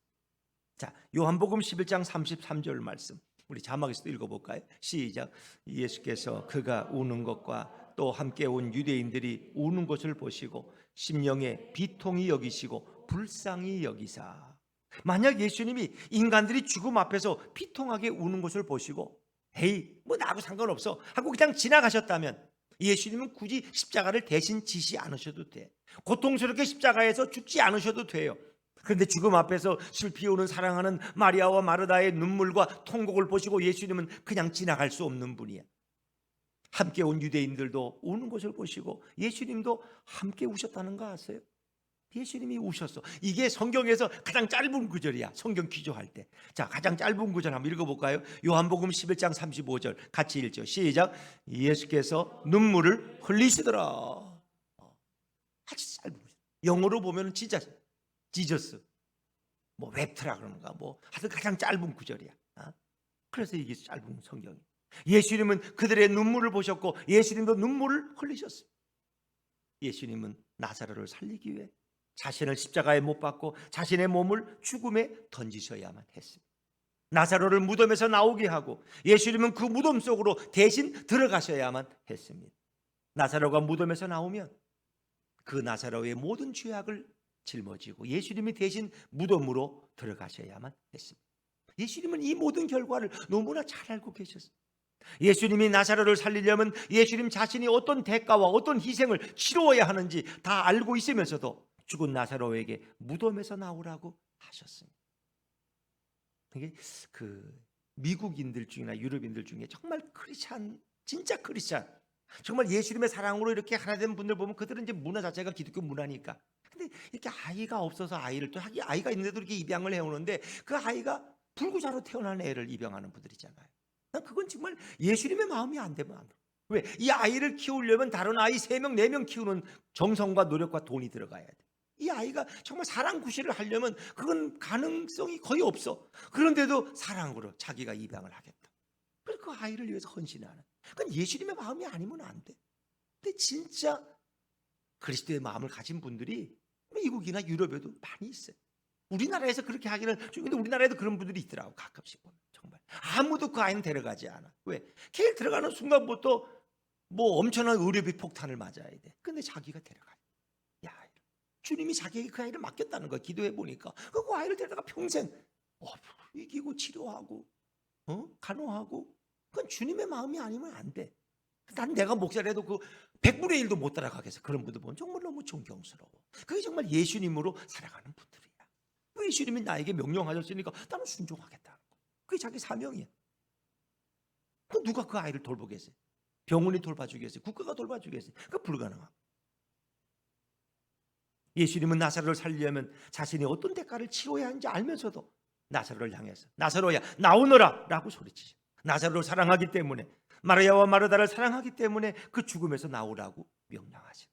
자, 요한복음 11장 33절 말씀 우리 자막에서도 읽어볼까요? 시작. 예수께서 그가 우는 것과 또 함께 온 유대인들이 우는 것을 보시고 심령에 비통히 여기시고 불쌍히 여기사. 만약 예수님이 인간들이 죽음 앞에서 비통하게 우는 것을 보시고 에이 뭐 나하고 상관없어 하고 그냥 지나가셨다면 예수님은 굳이 십자가를 대신 지시 않으셔도 돼. 고통스럽게 십자가에서 죽지 않으셔도 돼요. 그런데 죽음 앞에서 슬피 오는 사랑하는 마리아와 마르다의 눈물과 통곡을 보시고 예수님은 그냥 지나갈 수 없는 분이야. 함께 온 유대인들도 우는 것을 보시고 예수님도 함께 우셨다는 거 아세요? 예수님이 우셨어. 이게 성경에서 가장 짧은 구절이야. 성경 기조할 때. 자, 가장 짧은 구절 한번 읽어볼까요? 요한복음 11장 35절 같이 읽죠. 시작. 예수께서 눈물을 흘리시더라. 아주 짧은 구절. 영어로 보면 진짜 지저스, 뭐 웹트라 그런가, 뭐 하여튼 가장 짧은 구절이야. 그래서 이게 짧은 성경이. 예수님은 그들의 눈물을 보셨고 예수님도 눈물을 흘리셨어요. 예수님은 나사로를 살리기 위해 자신을 십자가에 못 박고 자신의 몸을 죽음에 던지셔야만 했습니다. 나사로를 무덤에서 나오게 하고 예수님은 그 무덤 속으로 대신 들어가셔야만 했습니다. 나사로가 무덤에서 나오면 그 나사로의 모든 죄악을 짊어지고 예수님이 대신 무덤으로 들어가셔야만 했습니다. 예수님은 이 모든 결과를 너무나 잘 알고 계셨어요. 예수님이 나사로를 살리려면 예수님 자신이 어떤 대가와 어떤 희생을 치루어야 하는지 다 알고 있으면서도 죽은 나사로에게 무덤에서 나오라고 하셨습니다. 이게 그 미국인들 중이나 유럽인들 중에 정말 크리스찬, 진짜 크리스찬, 정말 예수님의 사랑으로 이렇게 하나 된 분들 보면 그들은 이제 문화 자체가 기독교 문화니까. 근데 근데 이렇게 아이가 없어서 아이를 또 아이가 있는데도 이렇게 입양을 해오는데 그 아이가 불구자로 태어난 애를 입양하는 분들이잖아요. 난 그건 정말 예수님의 마음이 안 되면 안 돼. 왜? 이 아이를 키우려면 다른 아이 3명, 4명 키우는 정성과 노력과 돈이 들어가야 돼. 이 아이가 정말 사랑 구실을 하려면 그건 가능성이 거의 없어. 그런데도 사랑으로 자기가 입양을 하겠다. 그래서 그 아이를 위해서 헌신하는. 그건 예수님의 마음이 아니면 안 돼. 근데 진짜 그리스도의 마음을 가진 분들이 미국이나 유럽에도 많이 있어요. 우리나라에서 그렇게 하기는 근데 우리나라에도 그런 분들이 있더라고. 가끔씩 보면 정말 아무도 그 아이는 데려가지 않아. 왜? 걔 들어가는 순간부터 뭐 엄청난 의료비 폭탄을 맞아야 돼. 근데 자기가 데려가요. 이 아이를. 주님이 자기에게 그 아이를 맡겼다는 거야. 기도해 보니까 그 아이를 데려다가 평생 이기고 치료하고 간호하고. 그건 주님의 마음이 아니면 안 돼. 난 내가 목사라도 그 100분의 1도 못 따라가겠어. 그런 분들 보면 정말 너무 존경스러워. 그게 정말 예수님으로 살아가는 분들이야. 예수님이 나에게 명령하셨으니까 나는 순종하겠다는 거. 그게 자기 사명이야. 누가 그 아이를 돌보겠어요? 병원이 돌봐주겠어요? 국가가 돌봐주겠어요? 그거 불가능하고. 예수님은 나사로를 살리려면 자신이 어떤 대가를 치러야 하는지 알면서도 나사로를 향해서 나사로야 나오너라 라고 소리치죠. 나사로를 사랑하기 때문에, 마리아와 마르다를 사랑하기 때문에 그 죽음에서 나오라고 명령하죠.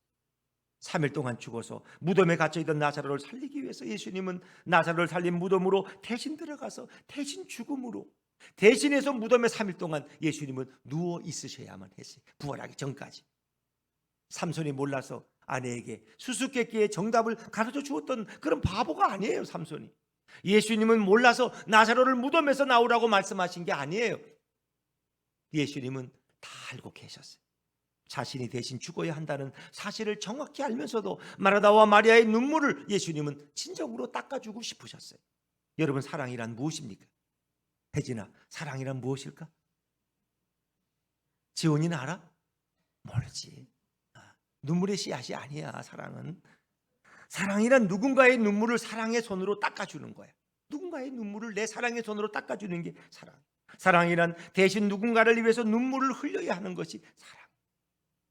3일 동안 죽어서 무덤에 갇혀있던 나사로를 살리기 위해서 예수님은 나사로를 살린 무덤으로 대신 들어가서 대신 죽음으로 대신해서 무덤에 3일 동안 예수님은 누워 있으셔야만 했어요. 부활하기 전까지. 삼손이 몰라서 아내에게 수수께끼의 정답을 가르쳐 주었던 그런 바보가 아니에요. 삼손이. 예수님은 몰라서 나사로를 무덤에서 나오라고 말씀하신 게 아니에요. 예수님은 다 알고 계셨어요. 자신이 대신 죽어야 한다는 사실을 정확히 알면서도 마르다와 마리아의 눈물을 예수님은 진정으로 닦아주고 싶으셨어요. 여러분, 사랑이란 무엇입니까? 혜진아, 사랑이란 무엇일까? 지원이는 알아? 모르지. 눈물의 씨앗이 아니야. 사랑은. 사랑이란 누군가의 눈물을 사랑의 손으로 닦아주는 거야. 누군가의 눈물을 내 사랑의 손으로 닦아주는 게 사랑. 사랑이란 대신 누군가를 위해서 눈물을 흘려야 하는 것이 사랑.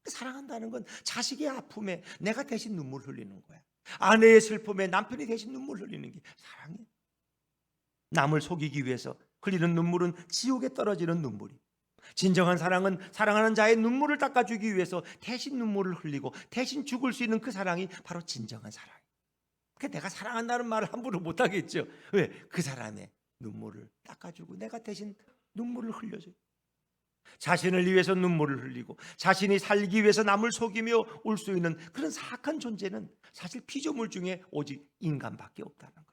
사랑한다는 건 자식의 아픔에 내가 대신 눈물 흘리는 거야. 아내의 슬픔에 남편이 대신 눈물 흘리는 게 사랑이야. 남을 속이기 위해서 흘리는 눈물은 지옥에 떨어지는 눈물이. 진정한 사랑은 사랑하는 자의 눈물을 닦아주기 위해서 대신 눈물을 흘리고 대신 죽을 수 있는 그 사랑이 바로 진정한 사랑이에요. 그러니까 내가 사랑한다는 말을 함부로 못하겠죠. 왜? 그 사람의 눈물을 닦아주고 내가 대신 눈물을 흘려줘요. 자신을 위해서 눈물을 흘리고 자신이 살기 위해서 남을 속이며 울 수 있는 그런 사악한 존재는 사실 피조물 중에 오직 인간밖에 없다는 거예요.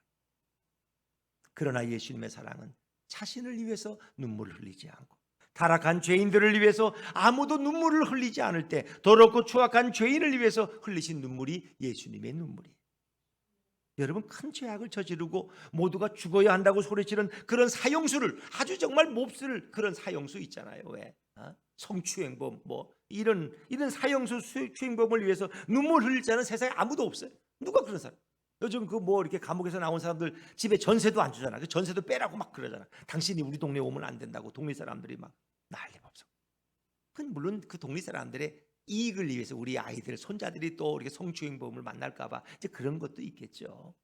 그러나 예수님의 사랑은 자신을 위해서 눈물을 흘리지 않고 타락한 죄인들을 위해서 아무도 눈물을 흘리지 않을 때 더럽고 추악한 죄인을 위해서 흘리신 눈물이 예수님의 눈물이에요. 여러분, 큰 죄악을 저지르고 모두가 죽어야 한다고 소리치는 그런 사형수를, 아주 정말 몹쓸 그런 사형수 있잖아요. 왜? 성추행범 이런 사형수 추행범을 위해서 눈물 흘릴 자는 세상에 아무도 없어요. 누가 그런 사람? 요즘 이렇게 감옥에서 나온 사람들 집에 전세도 안 주잖아. 그 전세도 빼라고 막 그러잖아. 당신이 우리 동네에 오면 안 된다고 동네 사람들이 막 난리법석. 그건 물론 그 동네 사람들의 이익을 위해서 우리 아이들, 손자들이 또 이렇게 성추행범을 만날까봐 이제 그런 것도 있겠죠.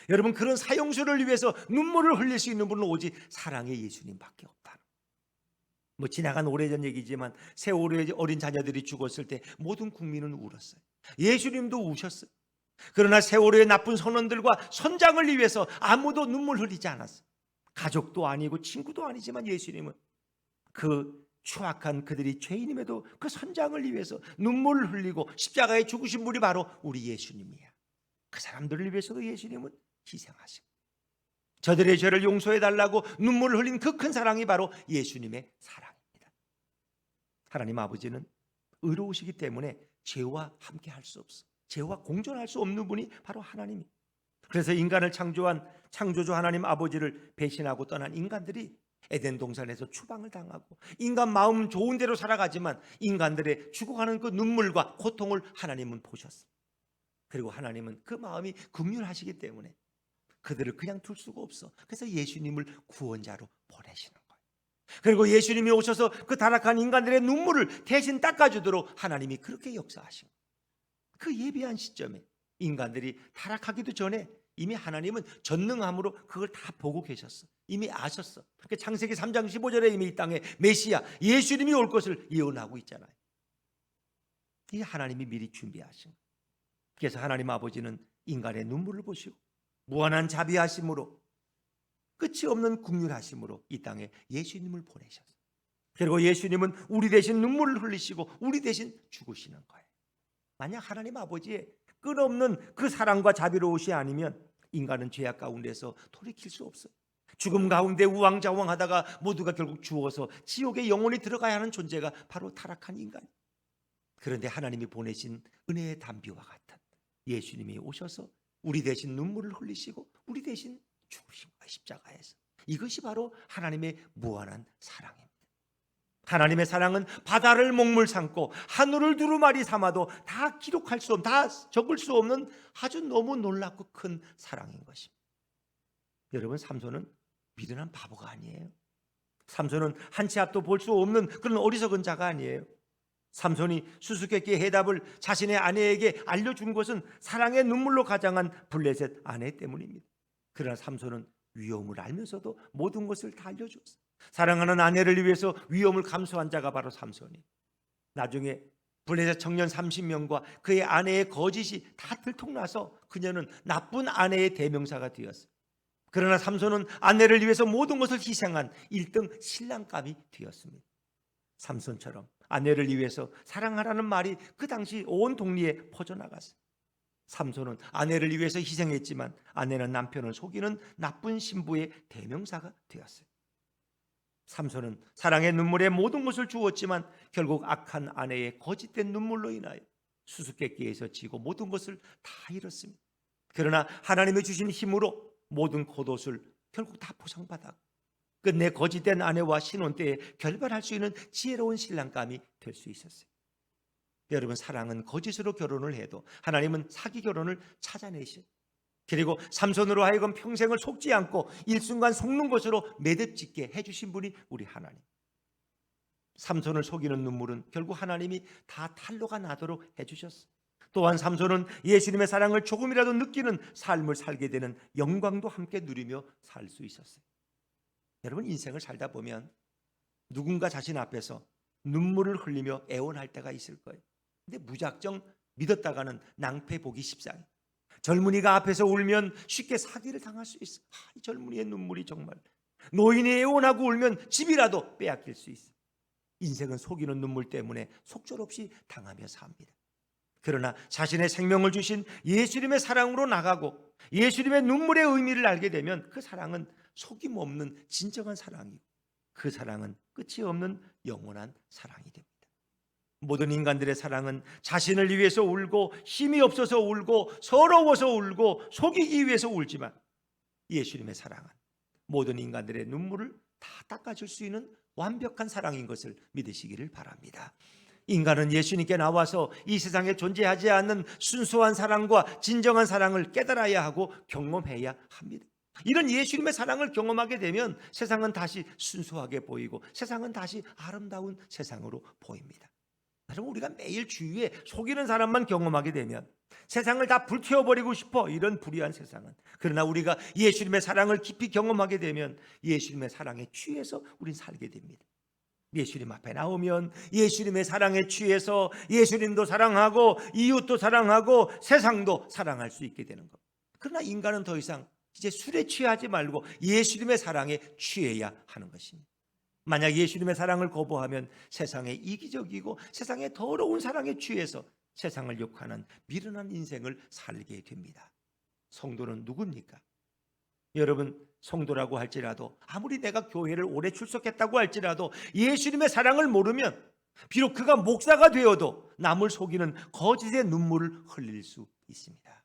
여러분, 그런 사형수를 위해서 눈물을 흘릴 수 있는 분은 오직 사랑의 예수님밖에 없다. 지나간 오래전 얘기지만 세월호에 어린 자녀들이 죽었을 때 모든 국민은 울었어요. 예수님도 우셨어요. 그러나 세월호의 나쁜 선원들과 선장을 위해서 아무도 눈물 흘리지 않았어요. 가족도 아니고 친구도 아니지만 예수님은 그 추악한 그들이 죄인임에도 그 선장을 위해서 눈물을 흘리고 십자가에 죽으신 분이 바로 우리 예수님이야. 그 사람들을 위해서도 예수님은 희생하시고 저들의 죄를 용서해달라고 눈물을 흘린 그 큰 사랑이 바로 예수님의 사랑입니다. 하나님 아버지는 의로우시기 때문에 죄와 함께 할 수 없어. 죄와 공존할 수 없는 분이 바로 하나님이에요. 그래서 인간을 창조한 창조주 하나님 아버지를 배신하고 떠난 인간들이 에덴 동산에서 추방을 당하고 인간 마음 좋은 대로 살아가지만 인간들의 죽어가는 그 눈물과 고통을 하나님은 보셨어요. 그리고 하나님은 그 마음이 긍휼하시기 때문에 그들을 그냥 둘 수가 없어. 그래서 예수님을 구원자로 보내시는 거예요. 그리고 예수님이 오셔서 그 타락한 인간들의 눈물을 대신 닦아주도록 하나님이 그렇게 역사하신 거예요. 그 예비한 시점에 인간들이 타락하기도 전에 이미 하나님은 전능함으로 그걸 다 보고 계셨어. 이미 아셨어. 그러니까 창세기 3장 15절에 이미 이 땅에 메시아 예수님이 올 것을 예언하고 있잖아요. 이 하나님이 미리 준비하신 거예요. 그래서 하나님 아버지는 인간의 눈물을 보시고 무한한 자비하심으로 끝이 없는 긍휼하심으로 이 땅에 예수님을 보내셨어요. 그리고 예수님은 우리 대신 눈물을 흘리시고 우리 대신 죽으시는 거예요. 만약 하나님 아버지의 끝없는 그 사랑과 자비로우시 아니면 인간은 죄악 가운데서 돌이킬 수 없어요. 죽음 가운데 우왕좌왕하다가 모두가 결국 죽어서 지옥에 영원히 들어가야 하는 존재가 바로 타락한 인간. 그런데 하나님이 보내신 은혜의 담비와 같은 예수님이 오셔서 우리 대신 눈물을 흘리시고 우리 대신 죽으신 거예요. 십자가에서. 이것이 바로 하나님의 무한한 사랑입니다. 하나님의 사랑은 바다를 먹물 삼고 하늘을 두루마리 삼아도 다 기록할 수 없는, 다 적을 수 없는 아주 너무 놀랍고 큰 사랑인 것입니다. 여러분, 삼손은 미련한 바보가 아니에요. 삼손은 한 치 앞도 볼 수 없는 그런 어리석은 자가 아니에요. 삼손이 수수께끼의 해답을 자신의 아내에게 알려준 것은 사랑의 눈물로 가장한 블레셋 아내 때문입니다. 그러나 삼손은 위험을 알면서도 모든 것을 다 알려줬어요. 사랑하는 아내를 위해서 위험을 감수한 자가 바로 삼손이. 나중에 블레셋 청년 30명과 그의 아내의 거짓이 다 들통나서 그녀는 나쁜 아내의 대명사가 되었어요. 그러나 삼손은 아내를 위해서 모든 것을 희생한 1등 신랑감이 되었습니다. 삼손처럼 아내를 위해서 사랑하라는 말이 그 당시 온 동리에 퍼져나갔어요. 삼손은 아내를 위해서 희생했지만 아내는 남편을 속이는 나쁜 신부의 대명사가 되었어요. 삼손은 사랑의 눈물에 모든 것을 주었지만 결국 악한 아내의 거짓된 눈물로 인하여 수수께끼에서 지고 모든 것을 다 잃었습니다. 그러나 하나님이 주신 힘으로 모든 겉옷을 결국 다 보상받았고 끝내 거짓된 아내와 신혼 때에 결별할 수 있는 지혜로운 신랑감이 될 수 있었어요. 여러분, 사랑은 거짓으로 결혼을 해도 하나님은 사기 결혼을 찾아내셔. 그리고 삼손으로 하여금 평생을 속지 않고 일순간 속는 것으로 매듭짓게 해주신 분이 우리 하나님. 삼손을 속이는 눈물은 결국 하나님이 다 탄로가 나도록 해주셨어. 또한 삼손은 예수님의 사랑을 조금이라도 느끼는 삶을 살게 되는 영광도 함께 누리며 살 수 있었어요. 여러분, 인생을 살다 보면 누군가 자신 앞에서 눈물을 흘리며 애원할 때가 있을 거예요. 근데 무작정 믿었다가는 낭패 보기 십상이에요. 젊은이가 앞에서 울면 쉽게 사기를 당할 수 있어요. 이 젊은이의 눈물이 정말. 노인이 애원하고 울면 집이라도 빼앗길 수 있어요. 인생은 속이는 눈물 때문에 속절없이 당하며 삽니다. 그러나 자신의 생명을 주신 예수님의 사랑으로 나가고 예수님의 눈물의 의미를 알게 되면 그 사랑은 속임 없는 진정한 사랑이고 그 사랑은 끝이 없는 영원한 사랑이 됩니다. 모든 인간들의 사랑은 자신을 위해서 울고 힘이 없어서 울고 서러워서 울고 속이기 위해서 울지만 예수님의 사랑은 모든 인간들의 눈물을 다 닦아줄 수 있는 완벽한 사랑인 것을 믿으시기를 바랍니다. 인간은 예수님께 나와서 이 세상에 존재하지 않는 순수한 사랑과 진정한 사랑을 깨달아야 하고 경험해야 합니다. 이런 예수님의 사랑을 경험하게 되면 세상은 다시 순수하게 보이고 세상은 다시 아름다운 세상으로 보입니다. 여러분, 우리가 매일 주위에 속이는 사람만 경험하게 되면 세상을 다 불태워버리고 싶어, 이런 불의한 세상은. 그러나 우리가 예수님의 사랑을 깊이 경험하게 되면 예수님의 사랑에 취해서 우린 살게 됩니다. 예수님 앞에 나오면 예수님의 사랑에 취해서 예수님도 사랑하고 이웃도 사랑하고 세상도 사랑할 수 있게 되는 것. 그러나 인간은 더 이상 이제 술에 취하지 말고 예수님의 사랑에 취해야 하는 것입니다. 만약 예수님의 사랑을 거부하면 세상에 이기적이고 세상에 더러운 사랑에 취해서 세상을 욕하는 미련한 인생을 살게 됩니다. 성도는 누굽니까? 여러분, 성도라고 할지라도 아무리 내가 교회를 오래 출석했다고 할지라도 예수님의 사랑을 모르면 비록 그가 목사가 되어도 남을 속이는 거짓의 눈물을 흘릴 수 있습니다.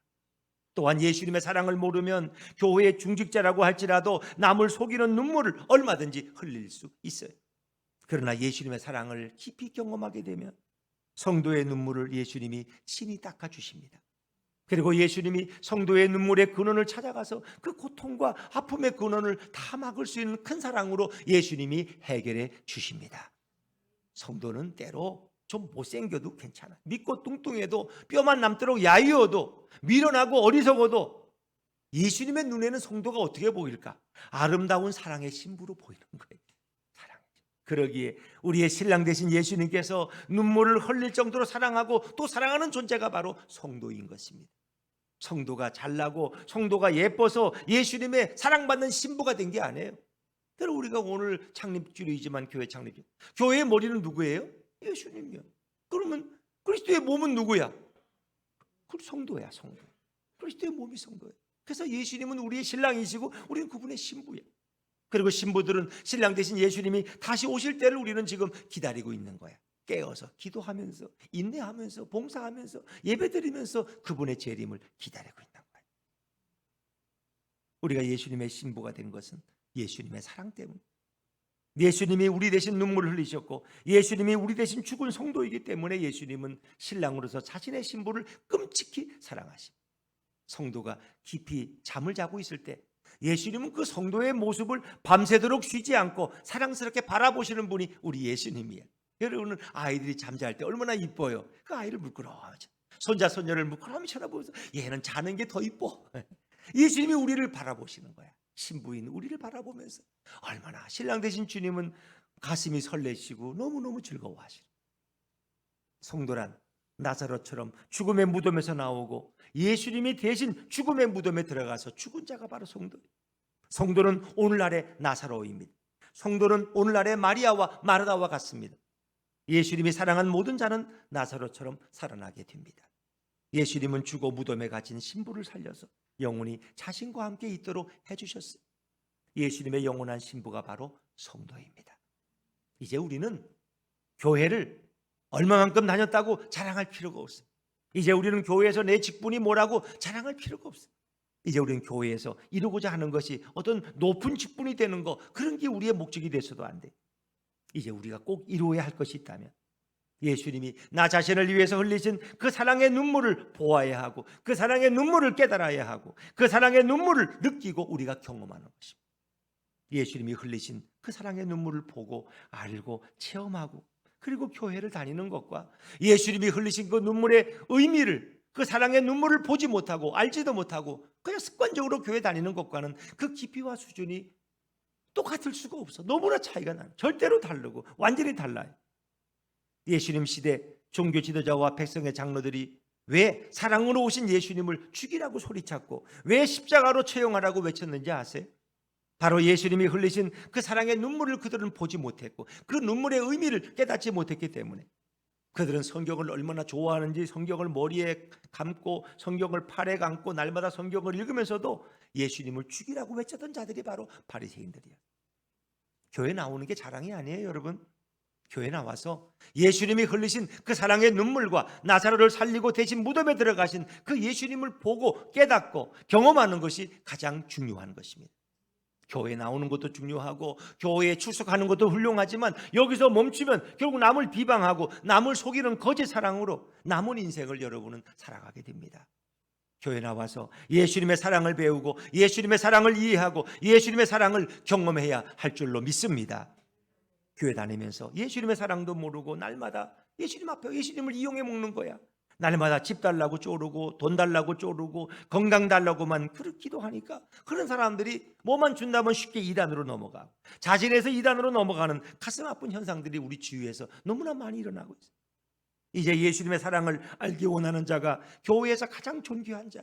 또한 예수님의 사랑을 모르면 교회의 중직자라고 할지라도 남을 속이는 눈물을 얼마든지 흘릴 수 있어요. 그러나 예수님의 사랑을 깊이 경험하게 되면 성도의 눈물을 예수님이 친히 닦아주십니다. 그리고 예수님이 성도의 눈물의 근원을 찾아가서 그 고통과 아픔의 근원을 다 막을 수 있는 큰 사랑으로 예수님이 해결해 주십니다. 성도는 때로 좀 못생겨도 괜찮아. 믿고 뚱뚱해도 뼈만 남도록 야유어도 미련하고 어리석어도 예수님의 눈에는 성도가 어떻게 보일까? 아름다운 사랑의 신부로 보이는 거예요. 사랑. 그러기에 우리의 신랑 되신 예수님께서 눈물을 흘릴 정도로 사랑하고 또 사랑하는 존재가 바로 성도인 것입니다. 성도가 잘나고 성도가 예뻐서 예수님의 사랑받는 신부가 된 게 아니에요. 그래서 우리가 오늘 창립주일이지만 교회 창립주일, 교회의 머리는 누구예요? 예수님이요. 그러면 그리스도의 몸은 누구야? 그 성도야, 성도. 그리스도의 몸이 성도예요. 그래서 예수님은 우리의 신랑이시고 우리는 그분의 신부예요. 그리고 신부들은 신랑 대신 예수님이 다시 오실 때를 우리는 지금 기다리고 있는 거야. 깨어서 기도하면서 인내하면서 봉사하면서 예배드리면서 그분의 재림을 기다리고 있는 거야. 우리가 예수님의 신부가 된 것은 예수님의 사랑 때문에, 예수님이 우리 대신 눈물을 흘리셨고 예수님이 우리 대신 죽은 성도이기 때문에 예수님은 신랑으로서 자신의 신부를 끔찍히 사랑하십니다. 성도가 깊이 잠을 자고 있을 때 예수님은 그 성도의 모습을 밤새도록 쉬지 않고 사랑스럽게 바라보시는 분이 우리 예수님이에요. 여러분은 아이들이 잠잘 때 얼마나 이뻐요. 그 아이를 물끄러미, 손자 손녀를 물끄러미 쳐다보면서 얘는 자는 게 더 이뻐. 예수님이 우리를 바라보시는 거야. 신부인 우리를 바라보면서 얼마나 신랑 되신 주님은 가슴이 설레시고 너무너무 즐거워하시는. 성도란 나사로처럼 죽음의 무덤에서 나오고 예수님이 대신 죽음의 무덤에 들어가서 죽은 자가 바로 성도예요. 성도는 오늘날의 나사로입니다. 성도는 오늘날의 마리아와 마르다와 같습니다. 예수님이 사랑한 모든 자는 나사로처럼 살아나게 됩니다. 예수님은 죽어 무덤에 갇힌 신부를 살려서 영원히 자신과 함께 있도록 해주셨어요. 예수님의 영원한 신부가 바로 성도입니다. 이제 우리는 교회를 얼마만큼 다녔다고 자랑할 필요가 없어요. 이제 우리는 교회에서 내 직분이 뭐라고 자랑할 필요가 없어요. 이제 우리는 교회에서 이루고자 하는 것이 어떤 높은 직분이 되는 거, 그런 게 우리의 목적이 돼서도 안 돼. 이제 우리가 꼭 이루어야 할 것이 있다면 예수님이 나 자신을 위해서 흘리신 그 사랑의 눈물을 보아야 하고 그 사랑의 눈물을 깨달아야 하고 그 사랑의 눈물을 느끼고 우리가 경험하는 것입니다. 예수님이 흘리신 그 사랑의 눈물을 보고 알고 체험하고 그리고 교회를 다니는 것과 예수님이 흘리신 그 눈물의 의미를, 그 사랑의 눈물을 보지 못하고 알지도 못하고 그냥 습관적으로 교회 다니는 것과는 그 깊이와 수준이 똑같을 수가 없어. 너무나 차이가 나요. 절대로 다르고 완전히 달라요. 예수님 시대 종교 지도자와 백성의 장로들이 왜 사랑으로 오신 예수님을 죽이라고 소리쳤고 왜 십자가로 처형하라고 외쳤는지 아세요? 바로 예수님이 흘리신 그 사랑의 눈물을 그들은 보지 못했고 그 눈물의 의미를 깨닫지 못했기 때문에 그들은 성경을 얼마나 좋아하는지 성경을 머리에 감고 성경을 팔에 감고 날마다 성경을 읽으면서도 예수님을 죽이라고 외쳤던 자들이 바로 바리새인들이에요. 교회 나오는 게 자랑이 아니에요, 여러분. 교회 나와서 예수님이 흘리신 그 사랑의 눈물과 나사로를 살리고 대신 무덤에 들어가신 그 예수님을 보고 깨닫고 경험하는 것이 가장 중요한 것입니다. 교회 나오는 것도 중요하고 교회에 출석하는 것도 훌륭하지만 여기서 멈추면 결국 남을 비방하고 남을 속이는 거짓 사랑으로 남은 인생을 여러분은 살아가게 됩니다. 교회 나와서 예수님의 사랑을 배우고 예수님의 사랑을 이해하고 예수님의 사랑을 경험해야 할 줄로 믿습니다. 교회 다니면서 예수님의 사랑도 모르고 날마다 예수님 앞에 예수님을 이용해 먹는 거야. 날마다 집 달라고 쪼르고 돈 달라고 쪼르고 건강 달라고만 그렇게 기도하니까 그런 사람들이 뭐만 준다면 쉽게 이단으로 넘어가고 자진해서 이단으로 넘어가는 가슴 아픈 현상들이 우리 주위에서 너무나 많이 일어나고 있어요. 이제 예수님의 사랑을 알기 원하는 자가 교회에서 가장 존귀한 자,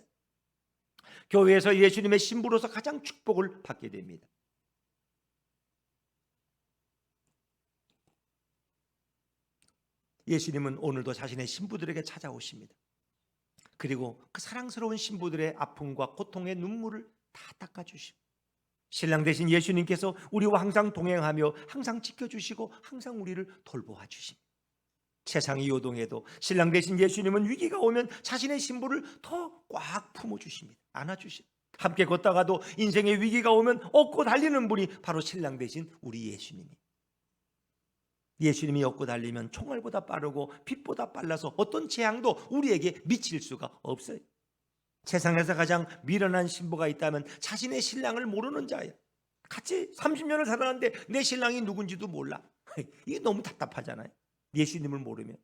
교회에서 예수님의 신부로서 가장 축복을 받게 됩니다. 예수님은 오늘도 자신의 신부들에게 찾아오십니다. 그리고 그 사랑스러운 신부들의 아픔과 고통의 눈물을 다 닦아주십니다. 신랑 되신 예수님께서 우리와 항상 동행하며 항상 지켜주시고 항상 우리를 돌보아 주십니다. 세상이 요동해도 신랑 되신 예수님은 위기가 오면 자신의 신부를 더 꽉 품어주십니다. 안아주십니다. 함께 걷다가도 인생의 위기가 오면 업고 달리는 분이 바로 신랑 되신 우리 예수님입니다. 예수님이 업고 달리면 총알보다 빠르고 빛보다 빨라서 어떤 재앙도 우리에게 미칠 수가 없어요. 세상에서 가장 미련한 신부가 있다면 자신의 신랑을 모르는 자예요. 같이 30년을 살아왔는데 내 신랑이 누군지도 몰라. 이게 너무 답답하잖아요. 예수님을 모르면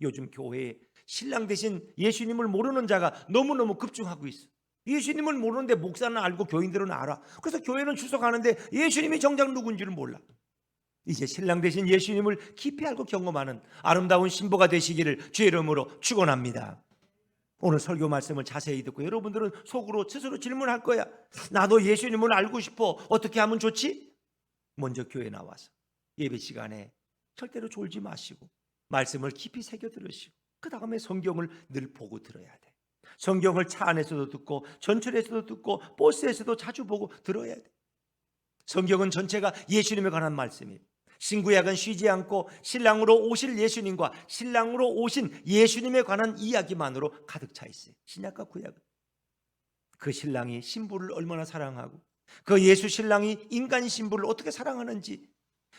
요즘 교회에 신랑 대신 예수님을 모르는 자가 너무너무 급증하고 있어. 예수님을 모르는데 목사는 알고 교인들은 알아. 그래서 교회는 출석하는데 예수님이 정작 누군지를 몰라. 이제 신랑 대신 예수님을 깊이 알고 경험하는 아름다운 신부가 되시기를 주의 이름으로 축원합니다. 오늘 설교 말씀을 자세히 듣고 여러분들은 속으로 스스로 질문할 거야. 나도 예수님을 알고 싶어. 어떻게 하면 좋지? 먼저 교회 나와서 예배 시간에 절대로 졸지 마시고 말씀을 깊이 새겨 들으시고 그 다음에 성경을 늘 보고 들어야 돼. 성경을 차 안에서도 듣고 전철에서도 듣고 버스에서도 자주 보고 들어야 돼. 성경은 전체가 예수님에 관한 말씀이에요. 신구약은 쉬지 않고 신랑으로 오실 예수님과 신랑으로 오신 예수님에 관한 이야기만으로 가득 차 있어요. 신약과 구약은. 그 신랑이 신부를 얼마나 사랑하고 그 예수 신랑이 인간 신부를 어떻게 사랑하는지,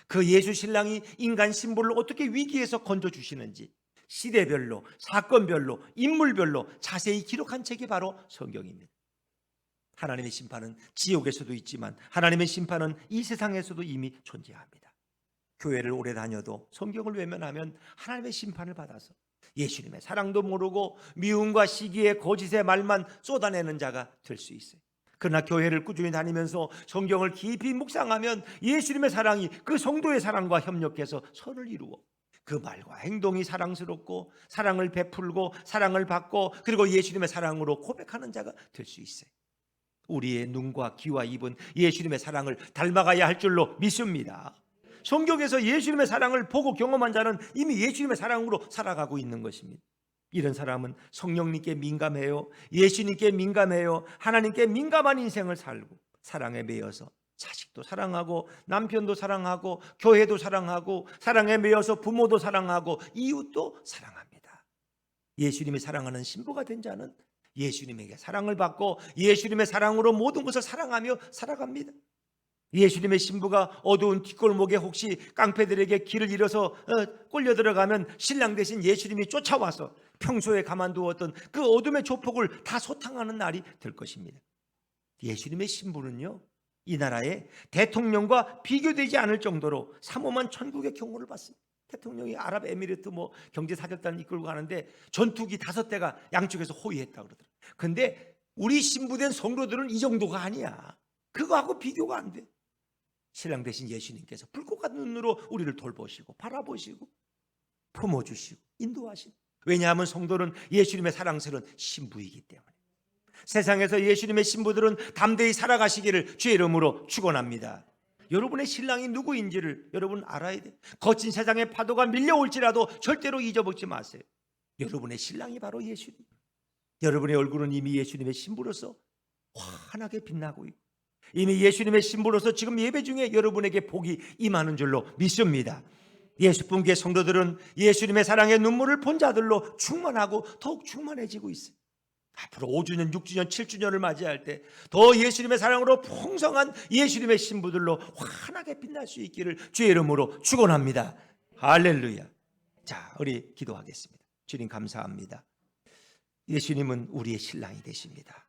그 예수 신랑이 인간 신부를 어떻게 위기에서 건져주시는지 시대별로, 사건별로, 인물별로 자세히 기록한 책이 바로 성경입니다. 하나님의 심판은 지옥에서도 있지만 하나님의 심판은 이 세상에서도 이미 존재합니다. 교회를 오래 다녀도 성경을 외면하면 하나님의 심판을 받아서 예수님의 사랑도 모르고 미움과 시기의 거짓의 말만 쏟아내는 자가 될 수 있어요. 그러나 교회를 꾸준히 다니면서 성경을 깊이 묵상하면 예수님의 사랑이 그 성도의 사랑과 협력해서 선을 이루어 그 말과 행동이 사랑스럽고 사랑을 베풀고 사랑을 받고 그리고 예수님의 사랑으로 고백하는 자가 될 수 있어요. 우리의 눈과 귀와 입은 예수님의 사랑을 닮아가야 할 줄로 믿습니다. 성경에서 예수님의 사랑을 보고 경험한 자는 이미 예수님의 사랑으로 살아가고 있는 것입니다. 이런 사람은 성령님께 민감해요. 예수님께 민감해요. 하나님께 민감한 인생을 살고 사랑에 매여서 자식도 사랑하고 남편도 사랑하고 교회도 사랑하고 사랑에 매여서 부모도 사랑하고 이웃도 사랑합니다. 예수님이 사랑하는 신부가 된 자는 예수님에게 사랑을 받고 예수님의 사랑으로 모든 것을 사랑하며 살아갑니다. 예수님의 신부가 어두운 뒷골목에 혹시 깡패들에게 길을 잃어서 꼴려 들어가면 신랑 대신 예수님이 쫓아와서 평소에 가만두었던 그 어둠의 조폭을 다 소탕하는 날이 될 것입니다. 예수님의 신부는요, 이 나라의 대통령과 비교되지 않을 정도로 삼엄한 천국의 경호를 받습니다. 대통령이 아랍에미리트 경제사절단을 이끌고 가는데 전투기 5대가 양쪽에서 호위했다 그러더라고요. 근데 우리 신부된 성도들은 이 정도가 아니야. 그거하고 비교가 안 돼. 신랑 대신 예수님께서 불꽃 같은 눈으로 우리를 돌보시고 바라보시고 품어주시고 인도하시고, 왜냐하면 성도는 예수님의 사랑스러운 신부이기 때문에. 세상에서 예수님의 신부들은 담대히 살아가시기를 주의 이름으로 축원합니다. 여러분의 신랑이 누구인지를 여러분 알아야 돼요. 거친 세상의 파도가 밀려올지라도 절대로 잊어먹지 마세요. 여러분의 신랑이 바로 예수님. 여러분의 얼굴은 이미 예수님의 신부로서 환하게 빛나고 있고 이미 예수님의 신부로서 지금 예배 중에 여러분에게 복이 임하는 줄로 믿습니다. 예수분께 성도들은 예수님의 사랑의 눈물을 본 자들로 충만하고 더욱 충만해지고 있어요. 앞으로 5주년, 6주년, 7주년을 맞이할 때 더 예수님의 사랑으로 풍성한 예수님의 신부들로 환하게 빛날 수 있기를 주의 이름으로 축원합니다. 할렐루야. 자, 우리 기도하겠습니다. 주님 감사합니다. 예수님은 우리의 신랑이 되십니다.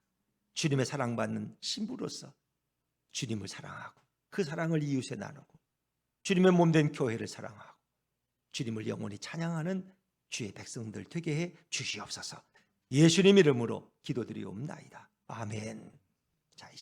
주님의 사랑받는 신부로서 주님을 사랑하고 그 사랑을 이웃에 나누고 주님의 몸된 교회를 사랑하고 주님을 영원히 찬양하는 주의 백성들 되게 해 주시옵소서. 예수님 이름으로 기도드리옵나이다. 아멘.